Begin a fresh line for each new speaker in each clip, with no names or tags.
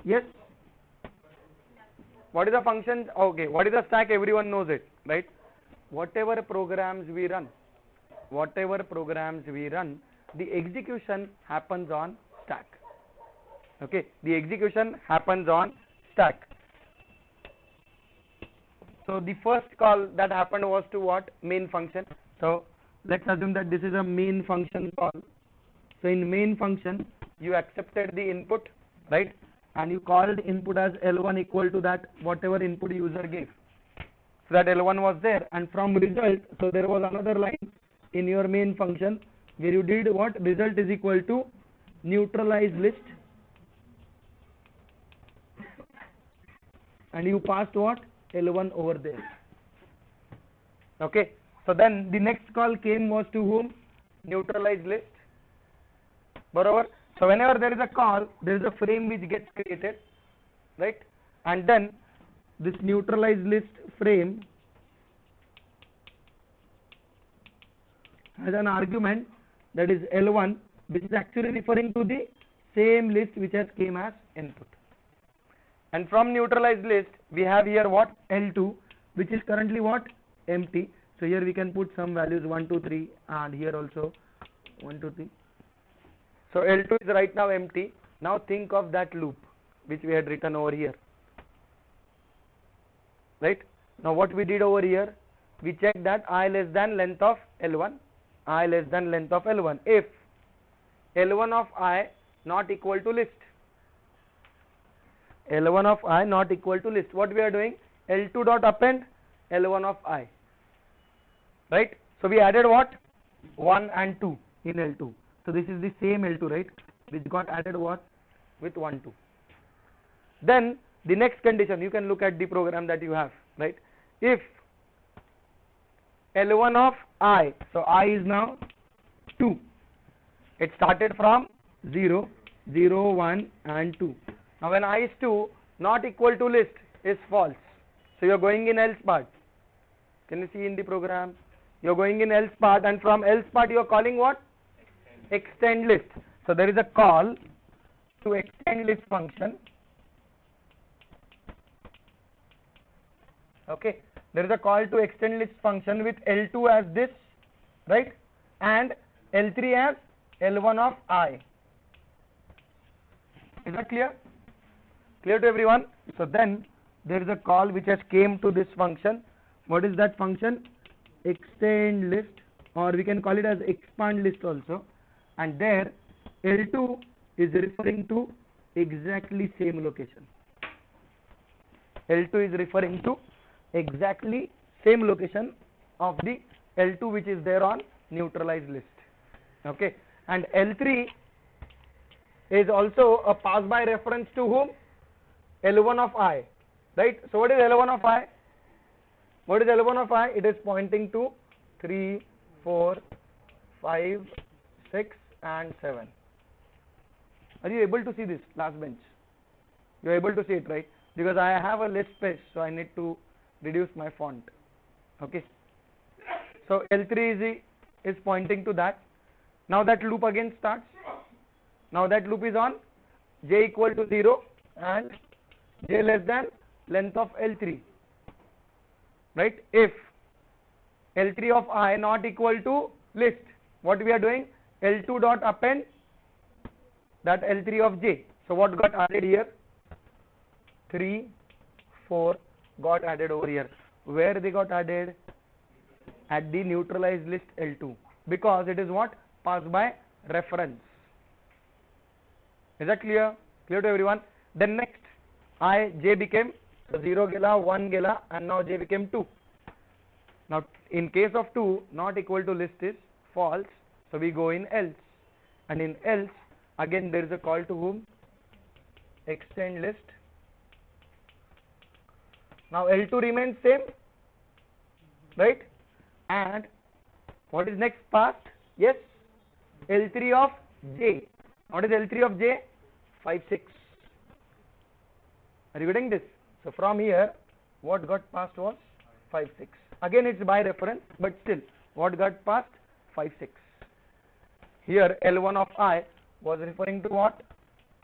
Yes. What is the function? Okay, what is the stack? Everyone knows it, right? Whatever programs we run, the execution happens on stack. Okay, the execution happens on stack. So the first call that happened was to what? Main function. So let's assume that this is a main function call. So in main function, you accepted the input, right? And you called input as L1 equal to that whatever input user gave. So that L1 was there, and from result, so there was another line in your main function where you did what? Result is equal to neutralize list, and you passed what? L1 over there. Okay, so then the next call came was to whom? Neutralize list. Barabar. So whenever there is a call, there is a frame which gets created, right? And then this neutralize list frame has an argument that is L1, which is actually referring to the same list which has came as input. And from neutralized list, we have here what? L2, which is currently what? Empty. So here we can put some values 1, 2, 3, and here also 1, 2, 3. So L2 is right now empty. Now think of that loop which we had written over here, right? Now what we did over here, we checked that I less than length of L1, I less than length of L1 if L1 of I not equal to list, L1 of I not equal to list. What we are doing? L2 dot append L1 of I, right? So we added what? 1 and 2 in L2. So this is the same L2, right, which got added what? With 1, 2. Then the next condition, you can look at the program that you have, right? If L1 of I, so I is now 2. It started from 0, 0, 1 and 2. Now when I is 2, not equal to list is false. So you are going in else part. Can you see in the program? You are going in else part, and from else part you are calling what? Extend list. So there is a call to extend list function. Okay, there is a call to extend list function with L2 as this, right, and L3 as L1 of I. Is that clear? Clear to everyone? So then there is a call which has came to this function. What is that function? Extend list, or we can call it as expand list also. And there L2 is referring to exactly same location. L2 is referring to exactly same location of the L2 which is there on neutralized list. Okay, and L3 is also a pass by reference to whom? L1 of I, right? So what is L1 of I? What is L1 of I? It is pointing to 3, 4, 5, 6 and 7. Are you able to see this last bench? You are able to see it, right? Because I have a less space, so I need to reduce my font. Okay, so L3 is pointing to that. Now that loop again starts. Now that loop is on j equal to 0 and j less than length of L3, right? If L3 of I not equal to list, what we are doing? L2 dot append that L3 of j. So what got added here? 3, 4 got added over here. Where they got added? At the neutralized list L2, because it is what? Passed by reference. Is that clear? Clear to everyone? Then next, j became 0 gela, 1 gela, and now j became 2. Now in case of 2 not equal to list is false, so we go in else, and in else again there is a call to whom? Extend list. Now L2 remains same, right? And what is next passed? Yes, L3 of j. What is L3 of j? 5, 6. Are you getting this? So from here what got passed was 5, 6. Again it's by reference, but still what got passed? 5, 6. Here L1 of I was referring to what?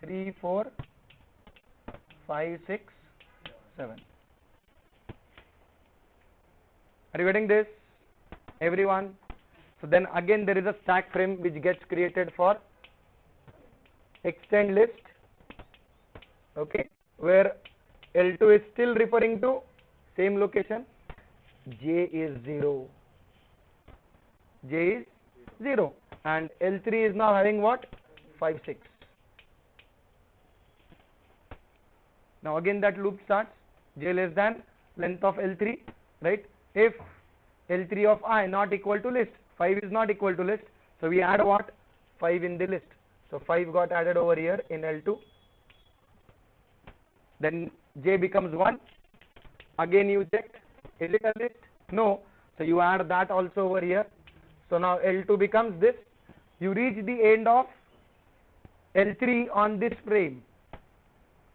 3, 4, 5, 6, 7. Are you getting this, everyone? So then again there is a stack frame which gets created for extend list, okay, where L2 is still referring to same location, J is 0, J is 0, and L3 is now having what? 5, 6. Now again that loop starts, J less than length of L3, right? If L3 of I not equal to list, 5 is not equal to list, so we add what? 5 in the list. So 5 got added over here in L2. Then J becomes 1. Again you check, is it a list? No. So you add that also over here. So now L2 becomes this. You reach the end of L3 on this frame.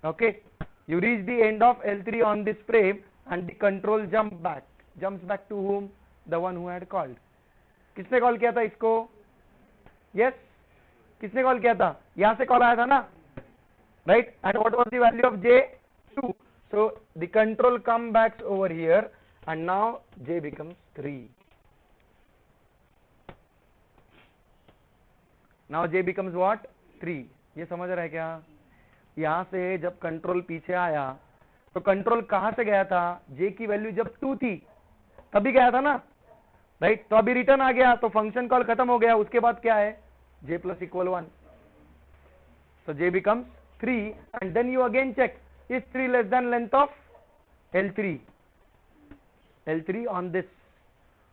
Okay. You reach the end of L3 on this frame and the control jumps back to whom? The one who had called. किसने call किया था इसको? Yes. किसने call किया था? यहाँ से call आया था ना? Right? And what was the value of J? 2. So the control comes back over here and now J becomes 3. Now J becomes what? 3. ये समझ रहा है क्या? यहाँ से जब कंट्रोल पीछे आया तो कंट्रोल कहां से गया था? J की वैल्यू जब 2 थी तभी गया था ना, राइट? तो अभी रिटर्न आ गया तो फंक्शन कॉल खत्म हो गया, उसके बाद क्या है? J plus equal 1. So J becomes 3 and then you again check, is 3 less than length of L3? L3 on this,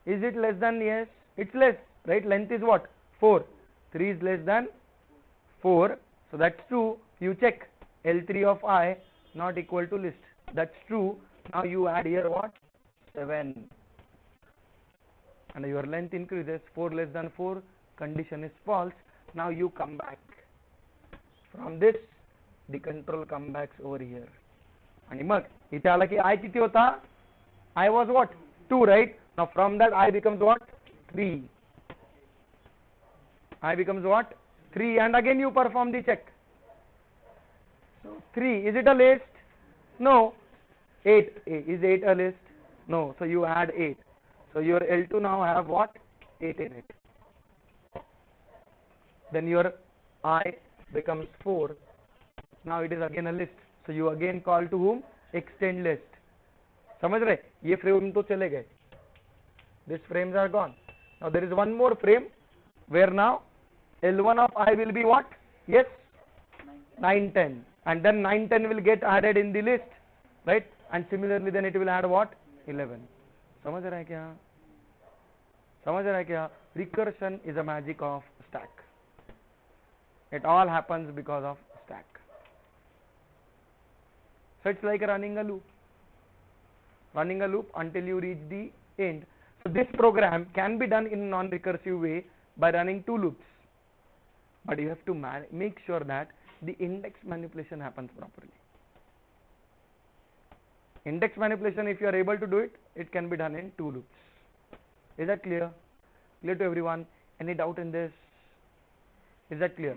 is it less than? Yes, it's less, right? Length is what? 4. 3 is less than 4, so that's true. You check, L3 of I not equal to list, that's true. Now you add here what? 7, and your length increases. 4 less than 4, condition is false. Now you come back from this, the control come back over here, आणि मग इथे आला की I किती होता? I was what? 2, right? Now from that I becomes what? 3. I becomes what? 3, and again you perform the check. So 3, is it a list? No. 8, is 8 a list? No. So you add 8. So your L2 now have what? 8 in it. Then your I becomes 4. Now it is again a list. So you again call to whom? Extend list. समझ रहे? ये frame तो चले गए. These frames are gone. Now there is one more frame where now L1 of I will be what? Yes, 9, 10, and then 9, 10 will get added in the list, right? And similarly then it will add what? 11. समझ रहा है क्या? समझ रहा है क्या? Recursion is a magic of stack. It all happens because of stack. So it's like running a loop until you reach the end. So this program can be done in a non-recursive way by running 2 loops, but you have to make sure that the index manipulation happens properly. Index manipulation, if you are able to do it, it can be done in 2 loops. Is that clear? Clear to everyone? Any doubt in this? Is that clear?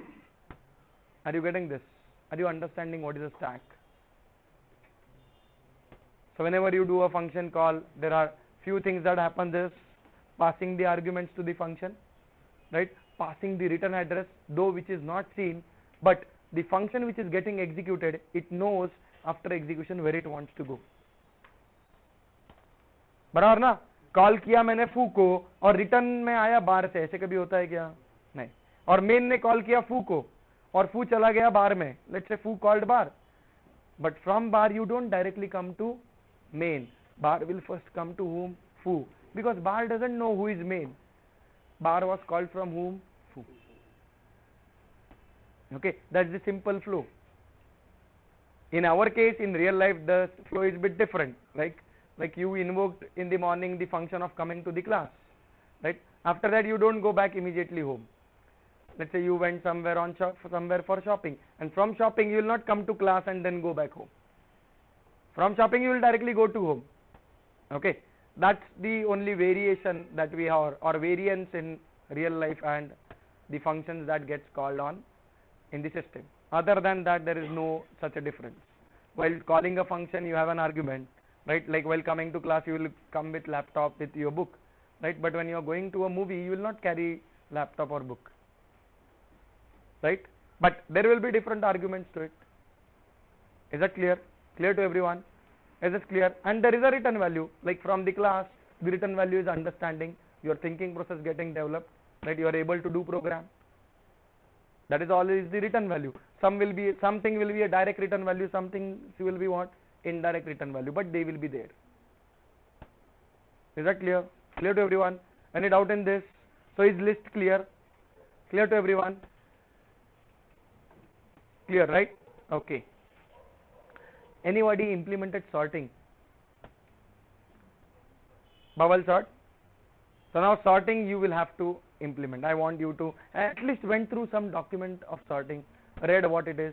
Are you getting this? Are you understanding what is a stack? So whenever you do a function call, there are few things that happen. This passing the arguments to the function, right? Passing the return address, though which is not seen, but the function which is getting executed, it knows after execution where it wants to go. बराबर ना? Call किया मैंने फू को और return में आया बार से, ऐसे कभी होता है क्या? नहीं. और मेन ने कॉल किया फू को और फू चला गया बार में. लेट्स से फू called bar, but from bar you don't directly come to main. Bar will first come to whom? Foo, because bar doesn't know who is main. Bar was called from whom? Foo. Okay, that's the simple flow. In our case, in real life, the flow is a bit different. Like you invoked in the morning the function of coming to the class, right? After that, you don't go back immediately home. Let's say you went somewhere for shopping, and from shopping you will not come to class and then go back home. From shopping you will directly go to home. Okay, that's the only variation that we have, or variance in real life and the functions that gets called on in the system. Other than that, there is no such a difference. while calling a function you have an argument, right? Like while coming to class you will come with laptop with your book, right? But when you are going to a movie you will not carry laptop or book, right? But there will be different arguments to it. Is that clear? Clear to everyone? Is it clear? And there is a written value, like from the class the written value is understanding, your thinking process getting developed, right? You are able to do program. That is all is the written value. Something will be a direct written value, something will be what? Indirect written value, but they will be there. Is that clear? Clear to everyone? Any doubt in this? So is list clear? Clear to everyone? Clear, right? Okay. Anybody implemented sorting? Bubble sort? So now sorting you will have to implement. I want you to at least went through some document of sorting, read what it is.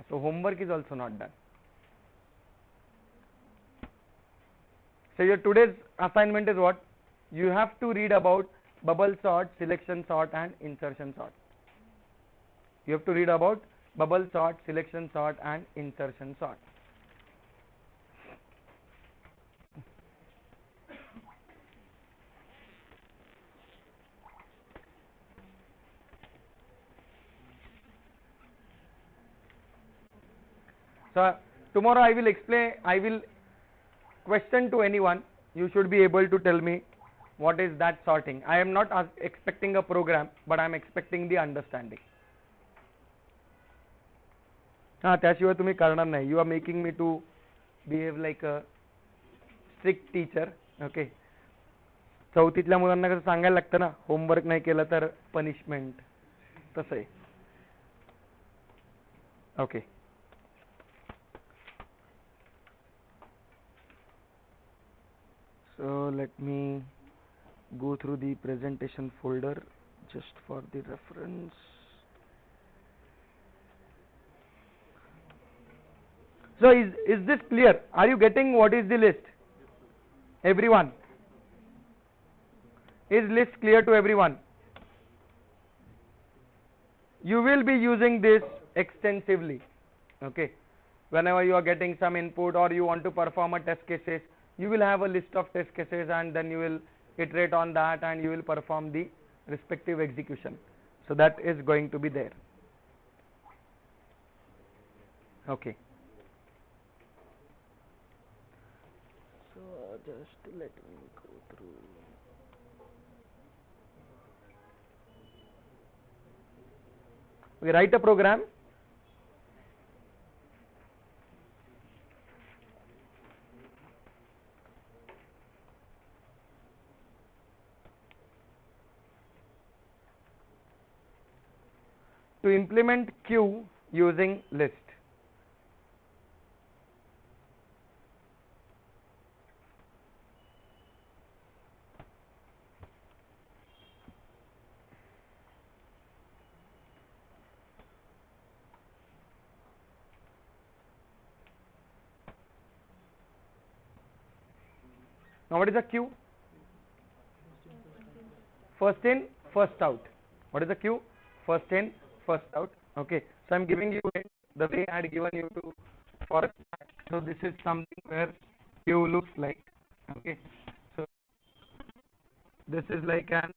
So homework is also not done. So your today's assignment is what? You have to read about bubble sort, selection sort and insertion sort. You have to read about bubble sort, selection sort and insertion sort. So tomorrow I will question to anyone. You should be able to tell me what is that sorting. I am not expecting a program, but I am expecting the understanding. त्याशिवाय तुम्ही करणार नाही. You are making me to behave like a strict teacher. Okay. चौथीतल्या मुलांना कसं सांगायला लागतं ना, homework नाही केलं तर पनिशमेंट, तसं आहे. Okay. So let me go through the presentation folder just for the reference. So is this clear? Are you getting what is the list? Everyone? Is list clear to everyone? You will be using this extensively. Okay. Whenever you are getting some input or you want to perform a test cases, you will have a list of test cases and then you will iterate on that and you will perform the respective execution. So that is going to be there. Okay. So just let me go through. We write a program. To implement queue using list. Now what is a queue? First in, first out. What is a queue? First in, first out. Okay. So I am giving you the way I had given you to for. So this is something where queue looks like. Okay. So this is like an.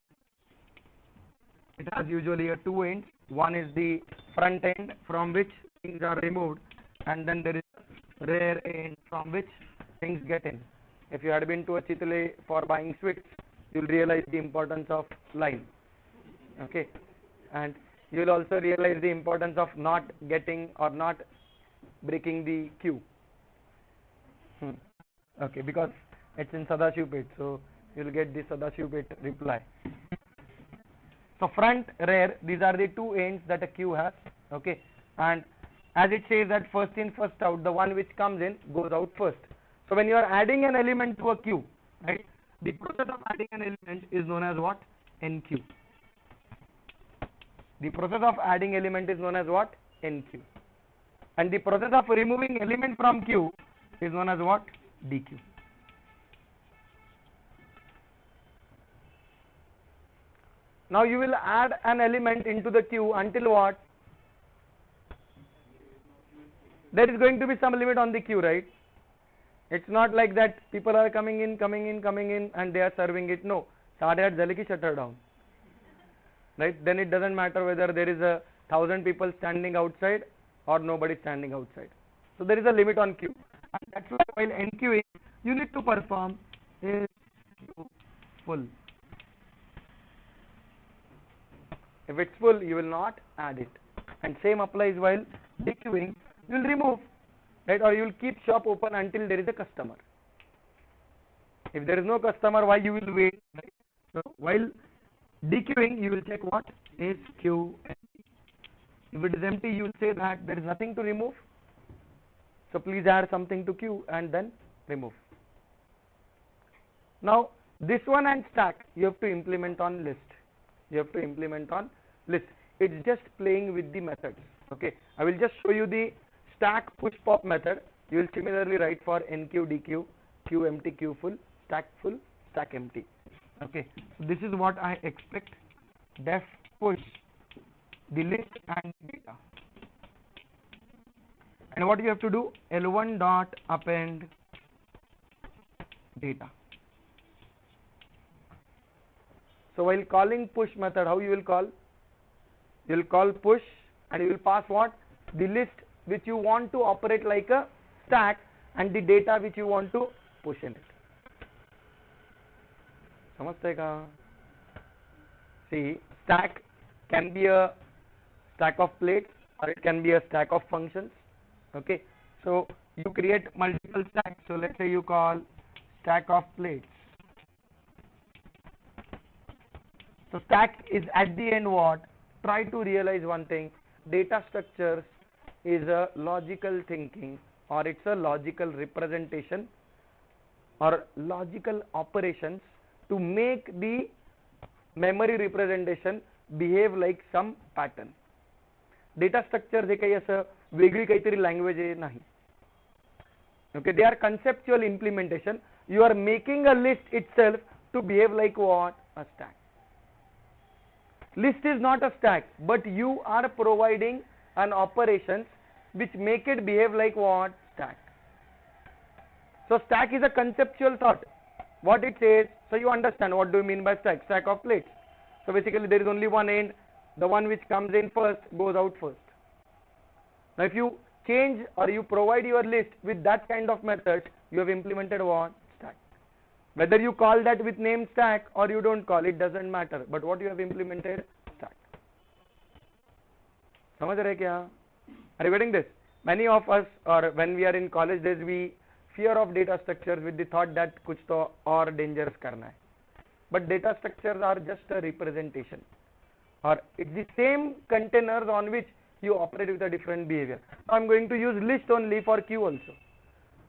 It has usually a two ends. One is the front end from which things are removed, and then there is a rear end from which things get in. If you had been to a Chitle for buying sweets, you will realize the importance of line. Okay, and you will also realize the importance of not getting or not breaking the queue. Okay, because it's in Sadashivpet, so you will get the Sadashivpet reply. So front, rear, these are the two ends that a queue has. Okay, and as it says that first in, first out, the one which comes in goes out first. So when you are adding an element to a queue, right, the process of adding an element is known as what? NQ. The process of adding element is known as what? NQ. And the process of removing element from queue is known as what? DQ. Now you will add an element into the queue until what? there is going to be some limit on the queue, right? It's not like that people are coming in and they are serving it. No, 8:30 zali ki shutter down, right? Then it doesn't matter whether there is 1,000 people standing outside or nobody standing outside. So there is a limit on queue, and that's why while enqueuing you need to perform is queue full. If it's full, you will not add it, and same applies while dequeuing. You will remove, right? Or you will keep shop open until there is a customer. If there is no customer, why you will wait, right? So while dequeuing, you will check what is queue empty. If it is empty, you will say that there is nothing to remove, so please add something to queue and then remove. Now this one and stack you have to implement on list. You have to implement on list. It's just playing with the methods. Okay, I will just show you the stack push pop method. You will similarly write for enqueue, dequeue, queue empty, queue full, stack empty. Okay, so this is what I expect. Def push the list and data, and what you have to do, L1 dot append data. So while calling push method, how you will call? You will call push and you will pass what? The list which you want to operate like a stack and the data which you want to push in it. समझते का? See, stack can be a stack of plates or it can be a stack of functions. Okay, so you create multiple stacks. So let's say you call stack of plates. So stack is at the end what? Try to realize one thing. Data structures is a logical thinking, or it's a logical representation or logical operations to make the memory representation behave like some pattern. Data structures हे काही असं वेगळी काहीतरी language आहे नाही. Okay, they are conceptual implementation. You are making a list itself to behave like what? A stack. List is not a stack, but you are providing an operations which make it behave like what? Stack. So stack is a conceptual thought. What it says, so you understand what do you mean by stack? Stack of plates. So basically there is only one end, the one which comes in first goes out first. Now if you change or you provide your list with that kind of method, you have implemented what? Stack. Whether you call that with name stack or you don't call, it doesn't matter, but what you have implemented? Stack. समझ रहे क्या? Are you getting this? Many of us, or when we are in college days, we fear of data structures with the thought that कुछ तो और dangerous करना है. But data structures are just a representation, or it's the same containers on which you operate with a different behavior. I'm going to use list only for queue also,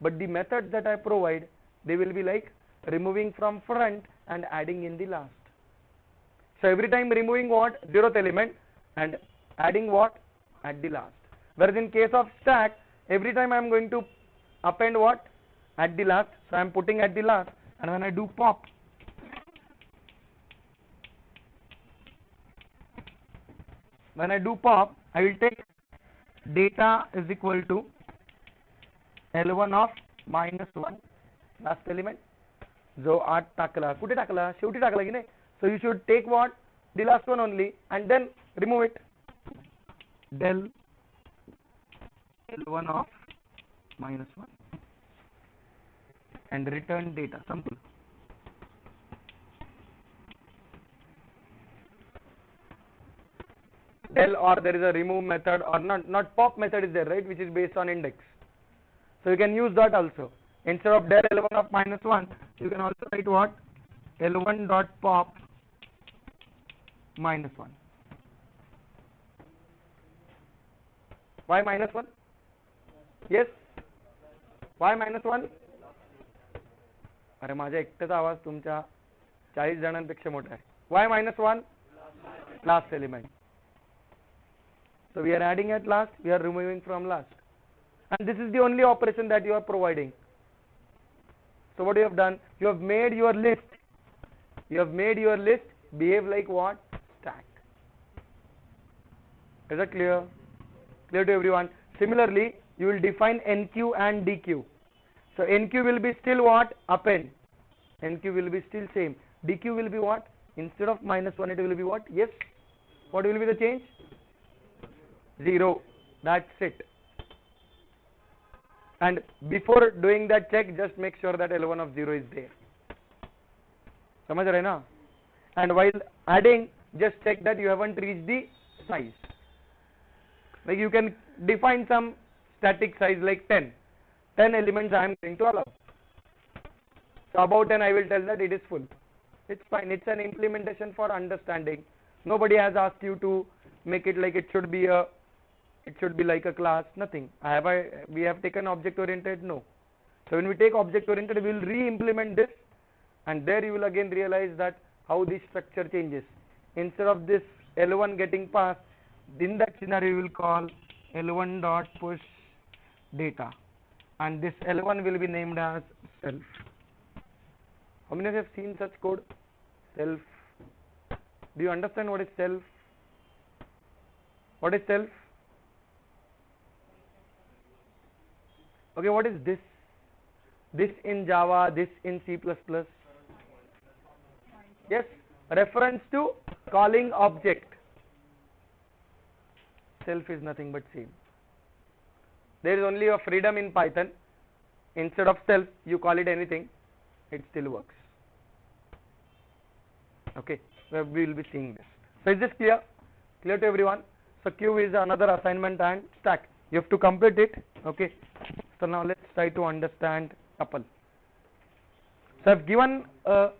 but the methods that I provide, they will be like removing from front and adding in the last. So every time removing what? 0th element and adding what? At the last. Whereas in case of stack, every time I am going to append what? At the last. So I am putting at the last, and when I do pop, I will take data is equal to L1 of -1 last element. जो 8 टाकला कुठे टाकला शेवटी टाकला की नाही. So you should take what? The last one only and then remove it. Del L1 of -1 and return data. Simple. Del, or there is a remove method, or not pop method is there, right, which is based on index. So you can use that also. Instead of del L1 of -1, you can also write what? L1 dot pop -1. Why -1? Yes? Why -1? अरे माझ्या एकट्याचा आवाज तुमच्या 40 जणांपेक्षा मोठा आहे. Why -1? Last element. So we are adding at last, we are removing from last, and this is the only operation that you are providing. So what you have done? You have made your list. You have made your list behave like what? Stack. Is that clear? Clear to everyone? Similarly, you will define NQ and DQ. So NQ will be still what? Append. NQ will be still same. DQ will be what? Instead of -1 it will be what? Yes. What will be the change? 0. That's it. And before doing that check, just make sure that L1 of 0 is there. समझ रहे ना? And while adding, just check that you haven't reached the size. Like you can define some static size like 10. 10 elements I am going to allow. So about 10 I will tell that it is full. It's fine. It's an implementation for understanding. Nobody has asked you to make it like it should be like a class. Nothing. We have taken object oriented? No. So when we take object oriented, we will re-implement this, and there you will again realize that how this structure changes. Instead of this L1 getting passed, in that scenario you will call L1 dot push data, and this L1 will be named as self. How many of you have seen such code? Self. Do you understand what is self? What is self? Okay, what is this? This in Java, this in C++. Yes, reference to calling object. Self is nothing but same. There is only a freedom in Python. Instead of self, you call it anything, it still works. Okay, we will be seeing this. So is this clear? Clear to everyone? So Q is another assignment and stack. You have to complete it. Okay. So now let's try to understand tuple. So I've given a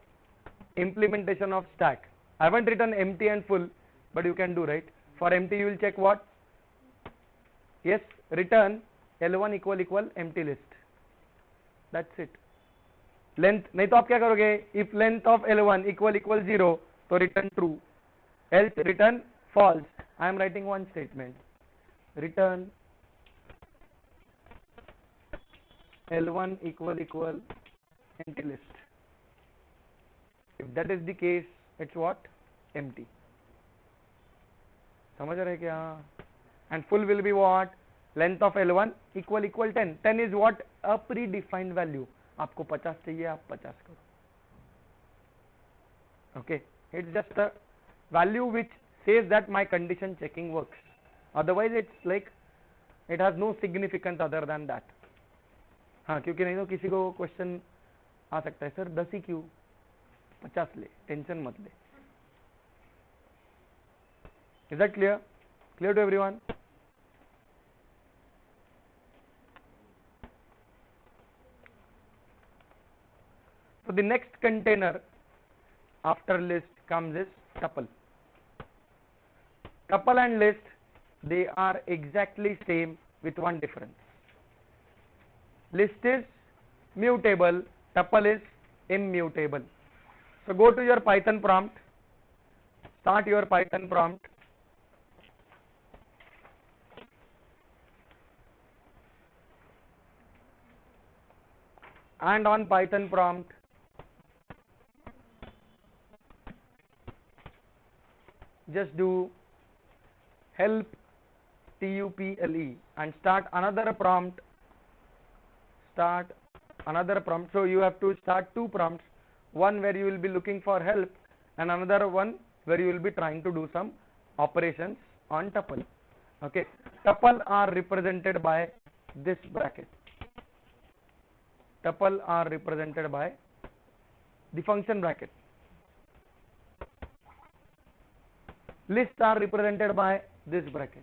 implementation of stack. I haven't written empty and full, but you can do, right? For empty you will check what? Yes, return L1 equal empty list. That's it. Length, नहीं तो आप क्या करोगे? If length of L1 equal 0, तो return true. Else return false. I am writing one statement. Return L1 equal empty list. If that is the case, it's what? Empty. समझ रहे क्या? And full will be what? Length of L1 equal 10. 10 is what? A predefined value. आपको 50 चाहिए, आप 50 करो. Okay, it's just a value which says that my condition checking works. Otherwise it's like it has no significance other than that. हाँ, क्योंकि नहीं तो किसी को क्वेश्चन आ सकता है, सर 10 ही क्यों, 50 ले, टेंशन मत ले. Is that clear? Clear to everyone? So the next container after list comes is tuple. Tuple and list, they are exactly same with one difference. List is mutable, tuple is immutable. So go to your Python prompt, start your Python prompt. And on Python prompt, just do help tuple and start another prompt. So you have to start two prompts, one where you will be looking for help and another one where you will be trying to do some operations on tuple. Okay, tuple are represented by this bracket. Tuple are represented by the function bracket. Lists are represented by this bracket.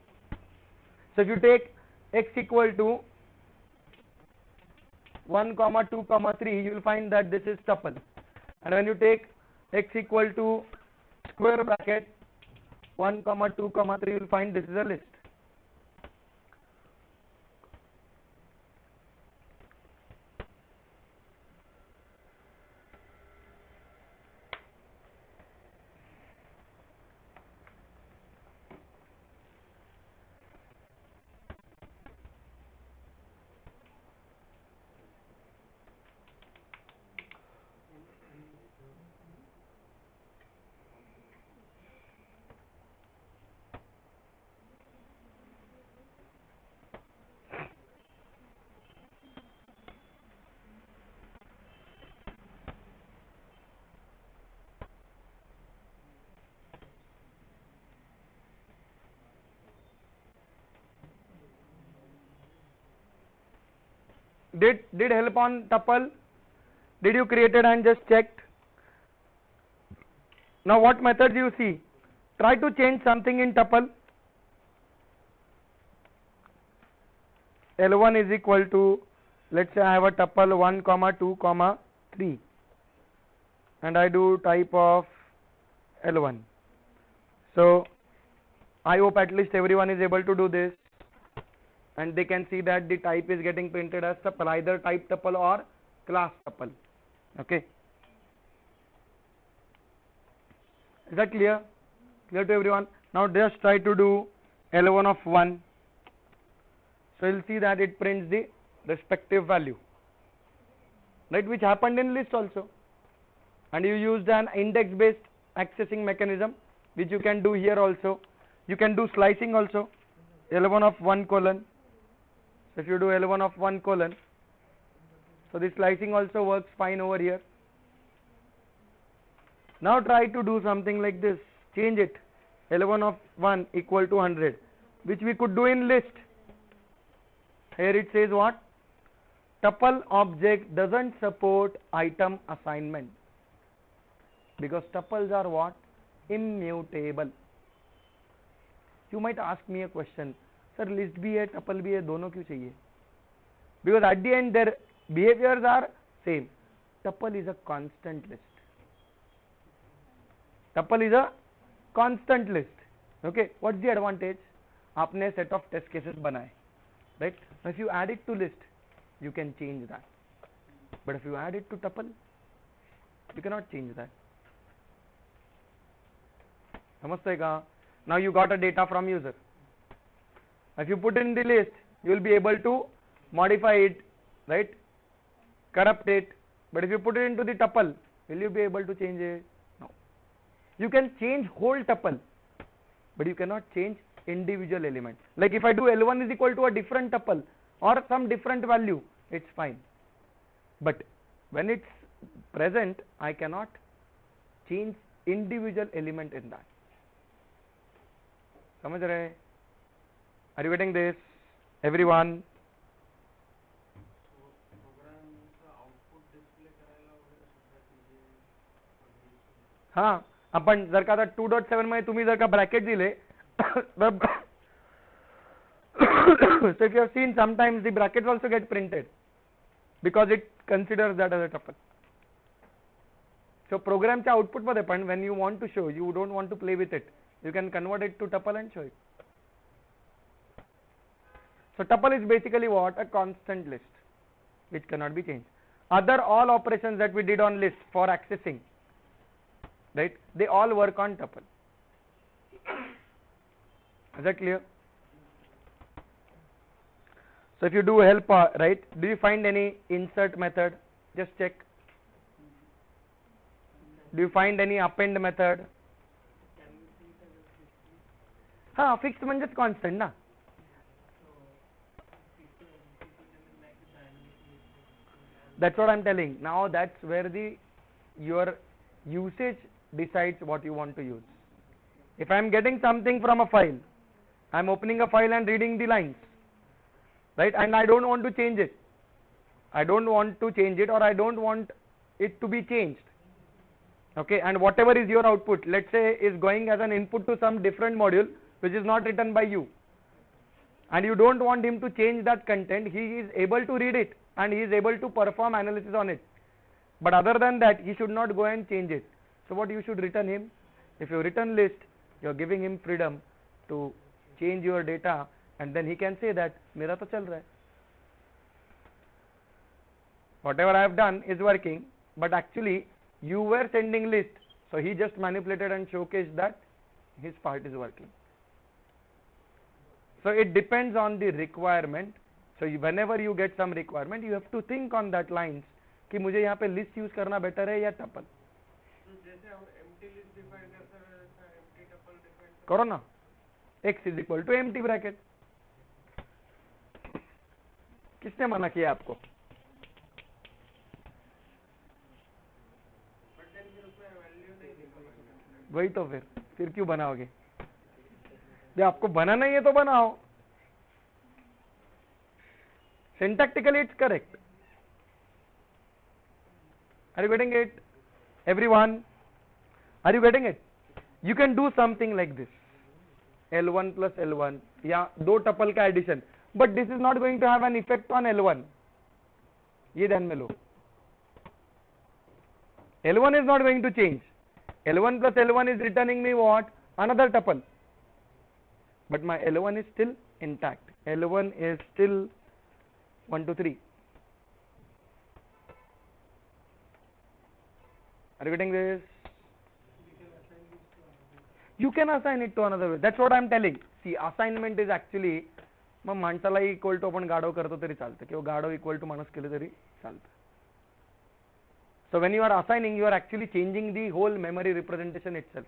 So if you take x equal to 1, 2, 3, you will find that this is tuple. And when you take x equal to square bracket 1, 2, 3, you will find this is a list. did help on tuple? Did you created and just checked? Now what methods you see? Try to change something in tuple. L1 is equal to, let's say I have a tuple 1 comma 2 comma 3 and I do type of L1. So I hope at least everyone is able to do this and they can see that the type is getting printed as tuple, either type tuple or class tuple. Okay, is that clear? Clear to everyone? Now just try to do L1 of 1. So you'll see that it prints the respective value, right, which happened in list also, and you used an index based accessing mechanism which you can do here also. You can do slicing also. L1 of 1 colon. So if you do L1 of 1 colon, so the slicing also works fine over here. Now try to do something like this. Change it. L1 of 1 equal to 100, which we could do in list. Here it says what? Tuple object doesn't support item assignment because tuples are what? Immutable. You might ask me a question, sir, list bhi hai, tuple bhi hai, dono kyun chahiye? Because at the end their behaviors are same. Tuple is a constant list. Tuple is a constant list. Okay, what's the advantage? Aapne set of test cases banaye, right? If you add it to list, you can change that. But if you add it to tuple, you cannot change that. Samajhte? Now you got a data from user. If you put it in the list, you will be able to modify it, right? Corrupt it. But if you put it into the tuple, will you be able to change it? No. You can change whole tuple, but you cannot change individual element. Like if I do L1 is equal to a different tuple or some different value, it's fine. But when it's present, I cannot change individual element in that. समझ रहे? Are you getting this, everyone? हाँ, आपण जर का आता 2.7 मध्ये तुम्ही जर का ब्रॅकेट दिले तर so if you have seen, sometimes the brackets also get printed because it considers that as a tuple. So program च्या output मध्ये पण when you want to show, you don't want to play with it, you can convert it to tuple and show it. So tuple is basically what? A constant list which cannot be changed. Other all operations that we did on list for accessing, right, they all work on tuple. Is that clear? So if you do help, right, do you find any insert method? Just check. Do you find any append method? हाँ, fixed म्हणजेच constant ना. That's what I'm telling. Now that's where your usage decides what you want to use. If I'm getting something from a file, I'm opening a file and reading the lines, right, and I don't want to change it. I don't want to change it, or I don't want it to be changed. Okay, and whatever is your output, let's say, is going as an input to some different module which is not written by you, and you don't want him to change that content. He is able to read it and he is able to perform analysis on it, but other than that he should not go and change it. So what you should return him? If you return list, you are giving him freedom to change your data, and then he can say that mera to chal raha hai, whatever I have done is working, but actually you were sending list, so he just manipulated and showcased that his part is working. So it depends on the requirement. So whenever you get some requirement, you have to think on that lines कि मुझे यहाँ पे list use करना better है या tuple.
जैसे हम empty list define करते हैं, empty tuple define
करो ना. X is equal to empty bracket. किसने मना किया आपको? वही तो फिर क्यों बनाओगे? जब आपको बनाना ही है तो बनाओ. Syntactically it's correct, Are you getting it? Everyone? Are you getting it? You can do something like this. L1 plus L1 या दो टपल का addition, but this is not going to have an effect on L1. ये ध्यान में लो. L1 is not going to change. L1 plus L1 is returning me what? Another tuple. But my L1 is still intact. L1 is still 1, 2, 3. Are you getting this? You can assign it to another way. That's what I am telling. See, assignment is actually मग माणसाला equal to आपण गाढव करतो तरी चालतं किंवा गाढव equal to माणूस केलं तरी चालतं. So when you are assigning, you are actually changing the whole memory representation itself.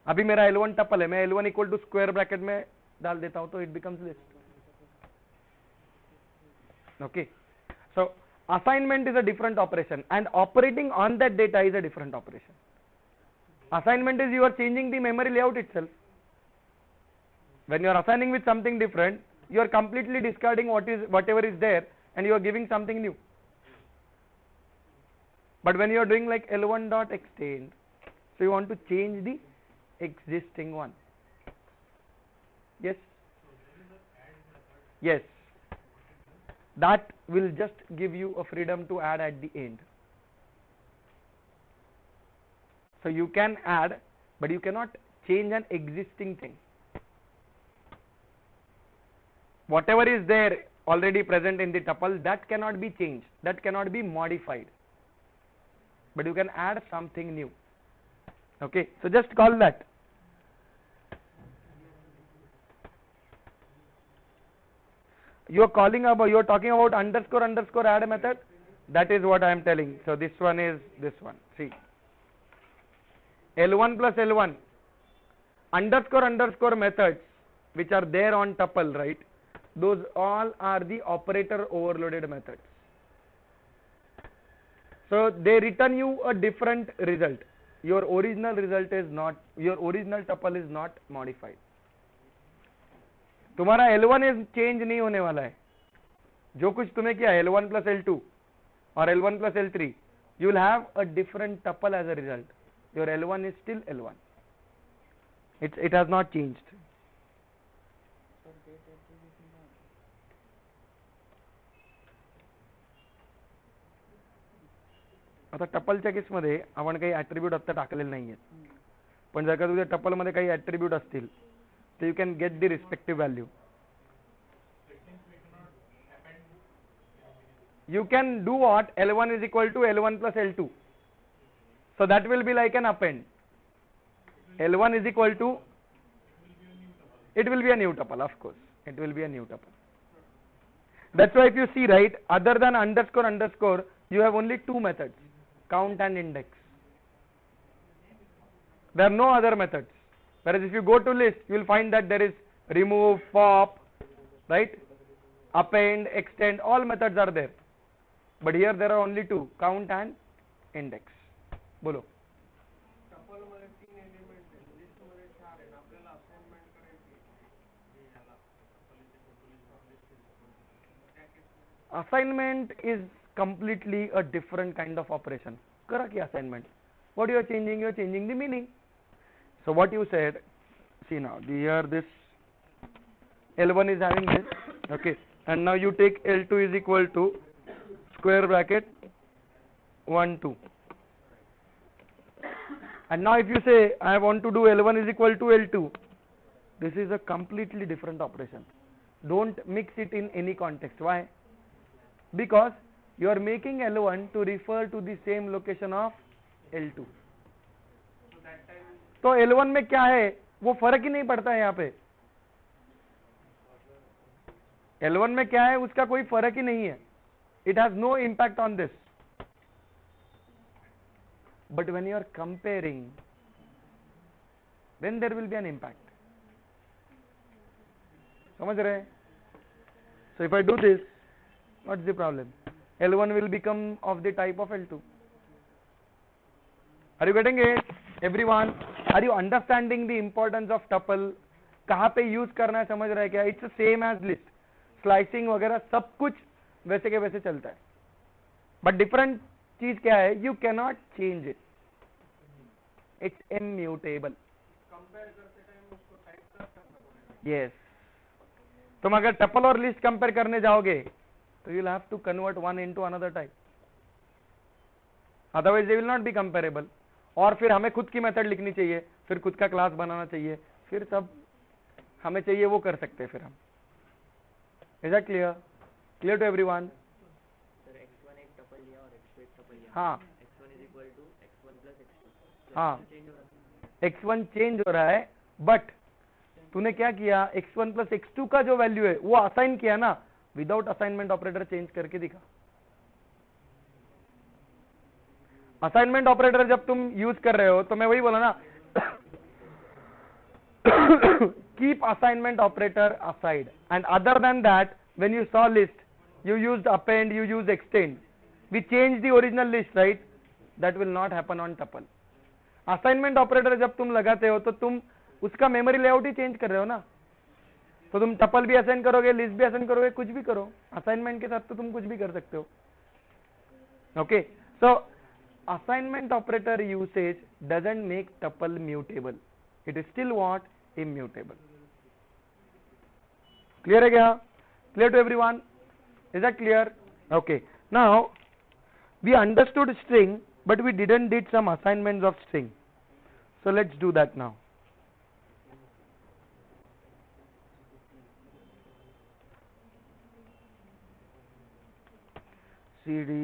अभी मेरा L1 टपल है, मैं L1 equal to square bracket में डाल देता हूं तो it becomes list. Okay. So assignment is a different operation and operating on that data is a different operation. Assignment is you are changing the memory layout itself. When you are assigning with something different, you are completely discarding whatever is there and you are giving something new. But when you are doing like L1 dot extend, so you want to change the existing one. Yes? Yes. That will just give you a freedom to add at the end. So you can add, but you cannot change an existing thing. Whatever is there already present in the tuple, that cannot be changed, that cannot be modified. But you can add something new. Okay, so just call that. You are calling about, you are talking about underscore underscore add method. That is what I am telling. So this one is this one. See, L1 plus L1 underscore underscore methods which are there on tuple, right? Those all are the operator overloaded methods. So they return you a different result. Your original result is not, your original tuple is not modified. तुम्हारा L1 is change नहीं होने वाला है. जो कुछ तुम्हें किया L1 plus L2 और L1 plus L3, you will have a different tuple as a result. Your L1 is still L1. It has not changed. आता टपलच्या केसमध्ये आपण काही ॲट्रिब्यूट आता टाकलेले नाही आहेत, पण जर का तुझ्या टपलमध्ये काही ॲट्रिब्यूट असतील तर you can get the respective value. You can do what? L1 is equal to L1 plus L2. So that will be like an append. L1 is equal to, it will be a new tuple, of course. It will be a new tuple. That's why if you see, right, other than underscore underscore, you have only two methods, count and index. There are no other methods. Whereas if you go to list, you will find that there is remove, pop, right, append, extend, all methods are there. But here there are only two, count and index. बोलो.
Tuple मध्ये 3 element आहेत, list मध्ये 4 आहेत, आपल्याला assignment करायची आहे याला
Assignment is completely a different kind of operation. करा की assignment. What you are changing? You are changing the meaning. So what you said, see now, here this L1 is having this, okay, and now you take L2 is equal to square bracket 1, 2. And now if you say I want to do L1 is equal to L2, this is a completely different operation. Don't mix it in any context. Why? Because you are making L1 to refer to the same location of L2. तो L1 में क्या है वो फर्क ही नहीं पड़ता है यहाँ पे. L1 में क्या है उसका कोई फर्क ही नहीं है. It has no impact on this. But when you are comparing, then there will be an impact. समझ रहे? So if I do this, what's the problem? L1 will become of the type of L2. Are you getting it? Everyone, are you understanding the importance of tuple? कहाँ पे use करना है समझ रहे क्या? It's the same as list. Slicing वगैरह सब कुछ वैसे के वैसे चलता है. But different चीज क्या है, you cannot change it, it's immutable.
Compare करते टाइम उसको टाइप करना पड़ेगा।
यस, तुम अगर टपल और लिस्ट कंपेयर करने जाओगे तो you will have to convert one into another type, otherwise they will not be comparable. और फिर हमें खुद की मेथड लिखनी चाहिए, फिर खुद का क्लास बनाना चाहिए, फिर सब हमें चाहिए वो कर सकते हैं फिर हम। Is that clear? Clear to everyone?
Sir x1 एक टपल लिया और x2 एक टपल लिया,
हाँ
x1 is equal to x1 plus x2,
हाँ,
चेंज हो रहा है।
x1 चेंज हो रहा है, बट तूने क्या किया, x1 प्लस x2 का जो वैल्यू है वो असाइन किया ना, विदाउट असाइनमेंट ऑपरेटर चेंज करके दिखा। असाइनमेंट ऑपरेटर जब तुम यूज कर रहे हो तो मैं वही बोला ना, keep assignment operator aside, and other than that when you saw list you used append, you used extend, we changed the original list, right? That will not happen on tuple. Assignment operator जब तुम लगाते हो तो तुम उसका memory layout ही change कर रहे हो ना, तो तुम टपल भी असाइन करोगे, लिस्ट भी असाइन करोगे, कुछ भी करो, असाइनमेंट के साथ तो तुम कुछ भी कर सकते हो। Okay, so assignment operator usage doesn't make tuple mutable, it is still what? Immutable. Clear है क्या? Clear to everyone? Is that clear? Okay, now we understood string but we didn't did some assignments of string, so let's do that now. cd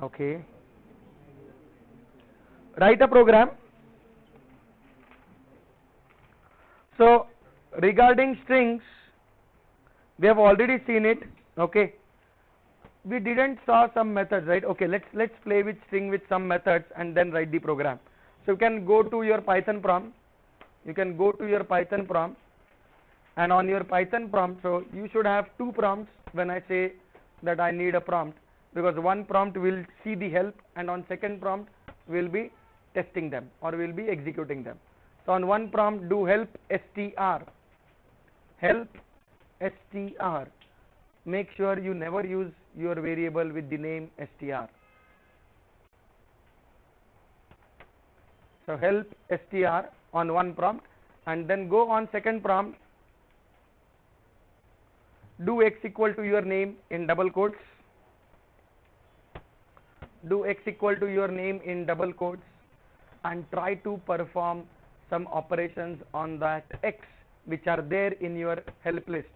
okay, write a program. So regarding strings we have already seen it. Okay, we didn't saw some methods, right? Okay, let's play with string with some methods and then write the program. So you can go to your Python prompt, and on your Python prompt, so you should have two prompts when I say that I need a prompt, because one prompt will see the help and on second prompt will be testing them or will be executing them. So on one prompt do help str, make sure you never use your variable with the name str. So help str on one prompt, and then go on second prompt, do x equal to your name in double quotes, and try to perform some operations on that x which are there in your help list,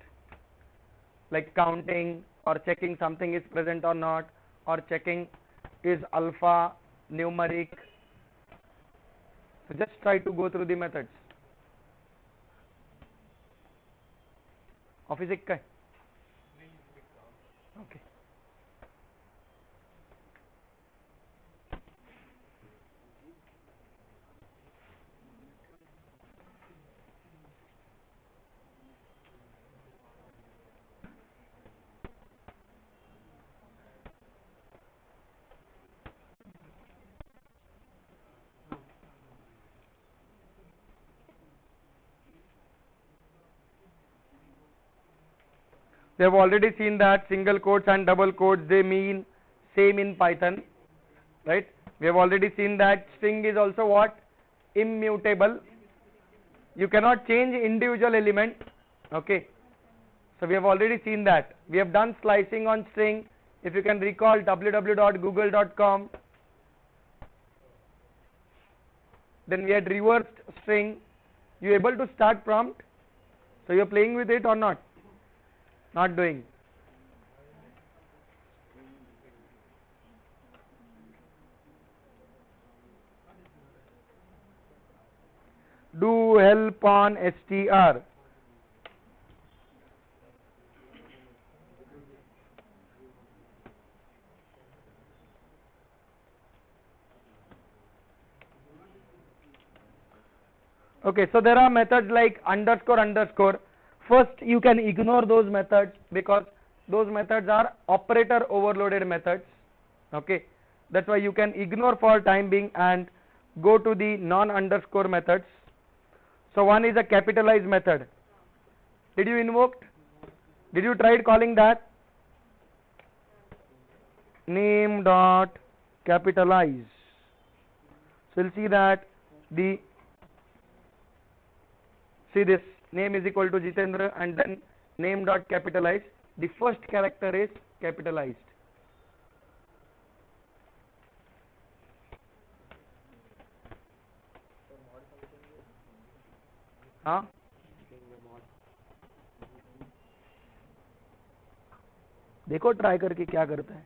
like counting or checking something is present or not, or checking is alpha numeric. So just try to go through the methods. Office ek ka hai? Okay. We have already seen that single quotes and double quotes, they mean same in Python, right? We have already seen that string is also what? Immutable. You cannot change individual element. Okay, so we have already seen that. We have done slicing on string. If you can recall www.google.com, then we had reversed string. You able to start prompt? So you are playing with it or not? Not doing. Do help on str. Okay, so there are methods like underscore. First you can ignore those methods because those methods are operator overloaded methods. Okay, that's why you can ignore for time being and go to the non underscore methods. So one is a capitalized method. Did you invoke? Did you try calling that? Name dot capitalize. So you'll see that see this name is equal to Jitendra, and then name dot capitalize. The first character is capitalized. हाँ देखो try करके क्या करता है.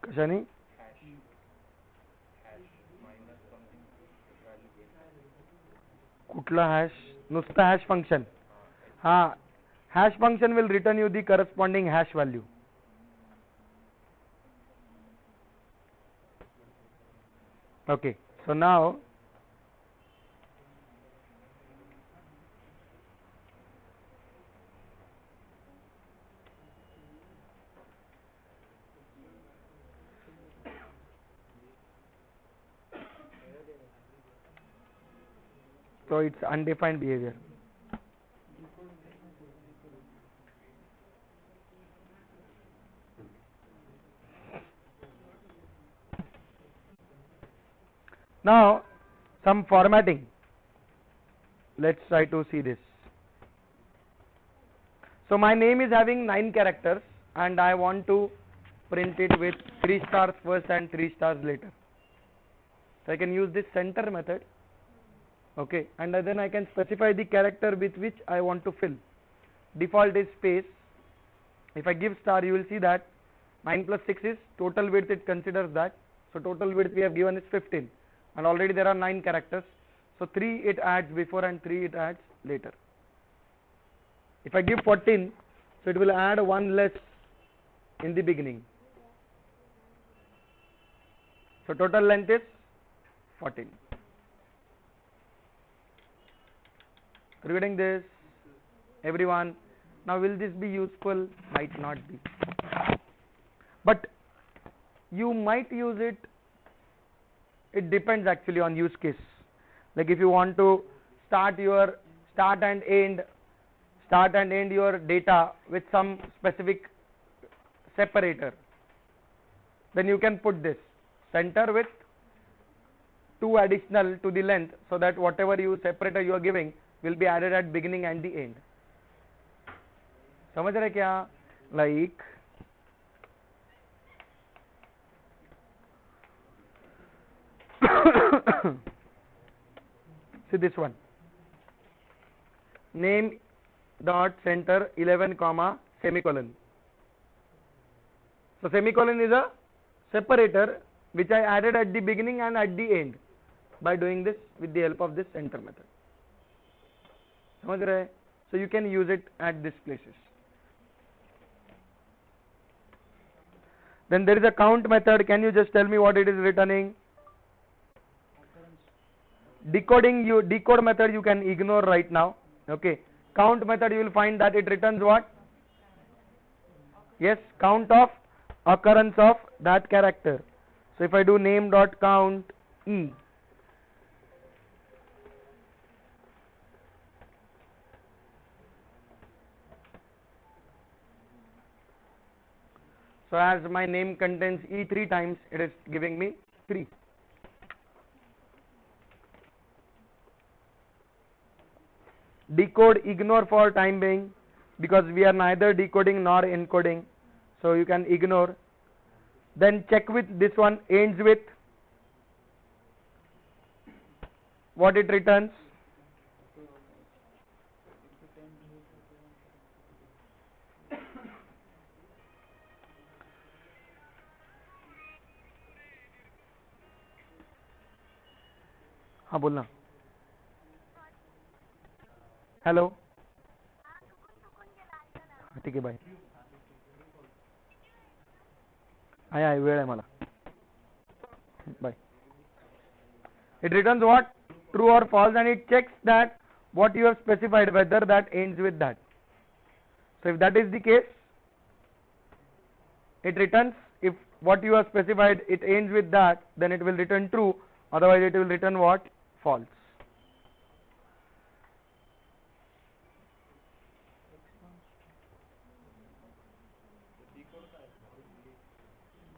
कशाने कुठला hash नुसता hash function. हा hash function will return you the corresponding hash value. Okay, so now so it's undefined behavior. Now some formatting. Let's try to see this. So my name is having 9 characters and I want to print it with 3 stars first and 3 stars later. So I can use this center method. Okay, and then I can specify the character with which I want to fill. Default is space. If I give star, you will see that 9 plus 6 is total width, it considers that. So total width we have given is 15 and already there are 9 characters. So 3 it adds before and 3 it adds later. If I give 14, so it will add 1 less in the beginning. So total length is 14. Are you getting this, everyone? Now will this be useful? Might not be, but you might use it. It depends actually on use case. Like if you want to start and end your data with some specific separator, then you can put this center with 2 additional to the length, so that whatever separator you are giving will be added at beginning and the end. समझ रहे क्या? Like see this one, name dot center 11 comma semicolon. So semicolon is a separator which I added at the beginning and at the end by doing this with the help of this center method. समझ रहे? So you can use it at these places. Then there is a count method. Can you just tell me what it is returning? Decode method you can ignore right now. Okay, count method you will find that it returns what? Yes, count of occurrence of that character. So if I do name dot count e, so as my name contains e 3 times, it is giving me 3. Decode ignore for time being, because we are neither decoding nor encoding, so you can ignore. Then check with this one, ends with, what it returns. हाँ बोलना. Hello, ठीक आहे, bye. आहे वेळ आहे मला. Bye. It returns what? True or false, and it checks that what you have specified, whether that ends with that. So if that is the case, it returns, if what you have specified it ends with that, then it will return true, otherwise it will return what? False.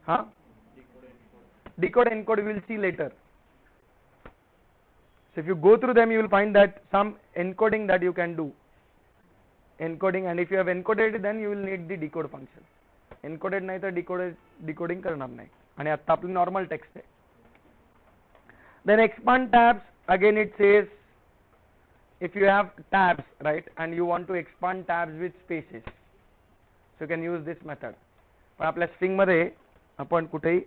Huh? Decode encode we will see later. So if you go through them, you will find that some encoding that you can do, encoding, and if you have encoded it, then you will need the decode function. Encoded नाही तर decoding करणार नाही, आणि आता आपली normal text आहे. Then expand tabs, again it says if you have tabs, right, and you want to expand tabs with spaces, so you can use this method. पण आपल्या string मध्ये आपण कुठेही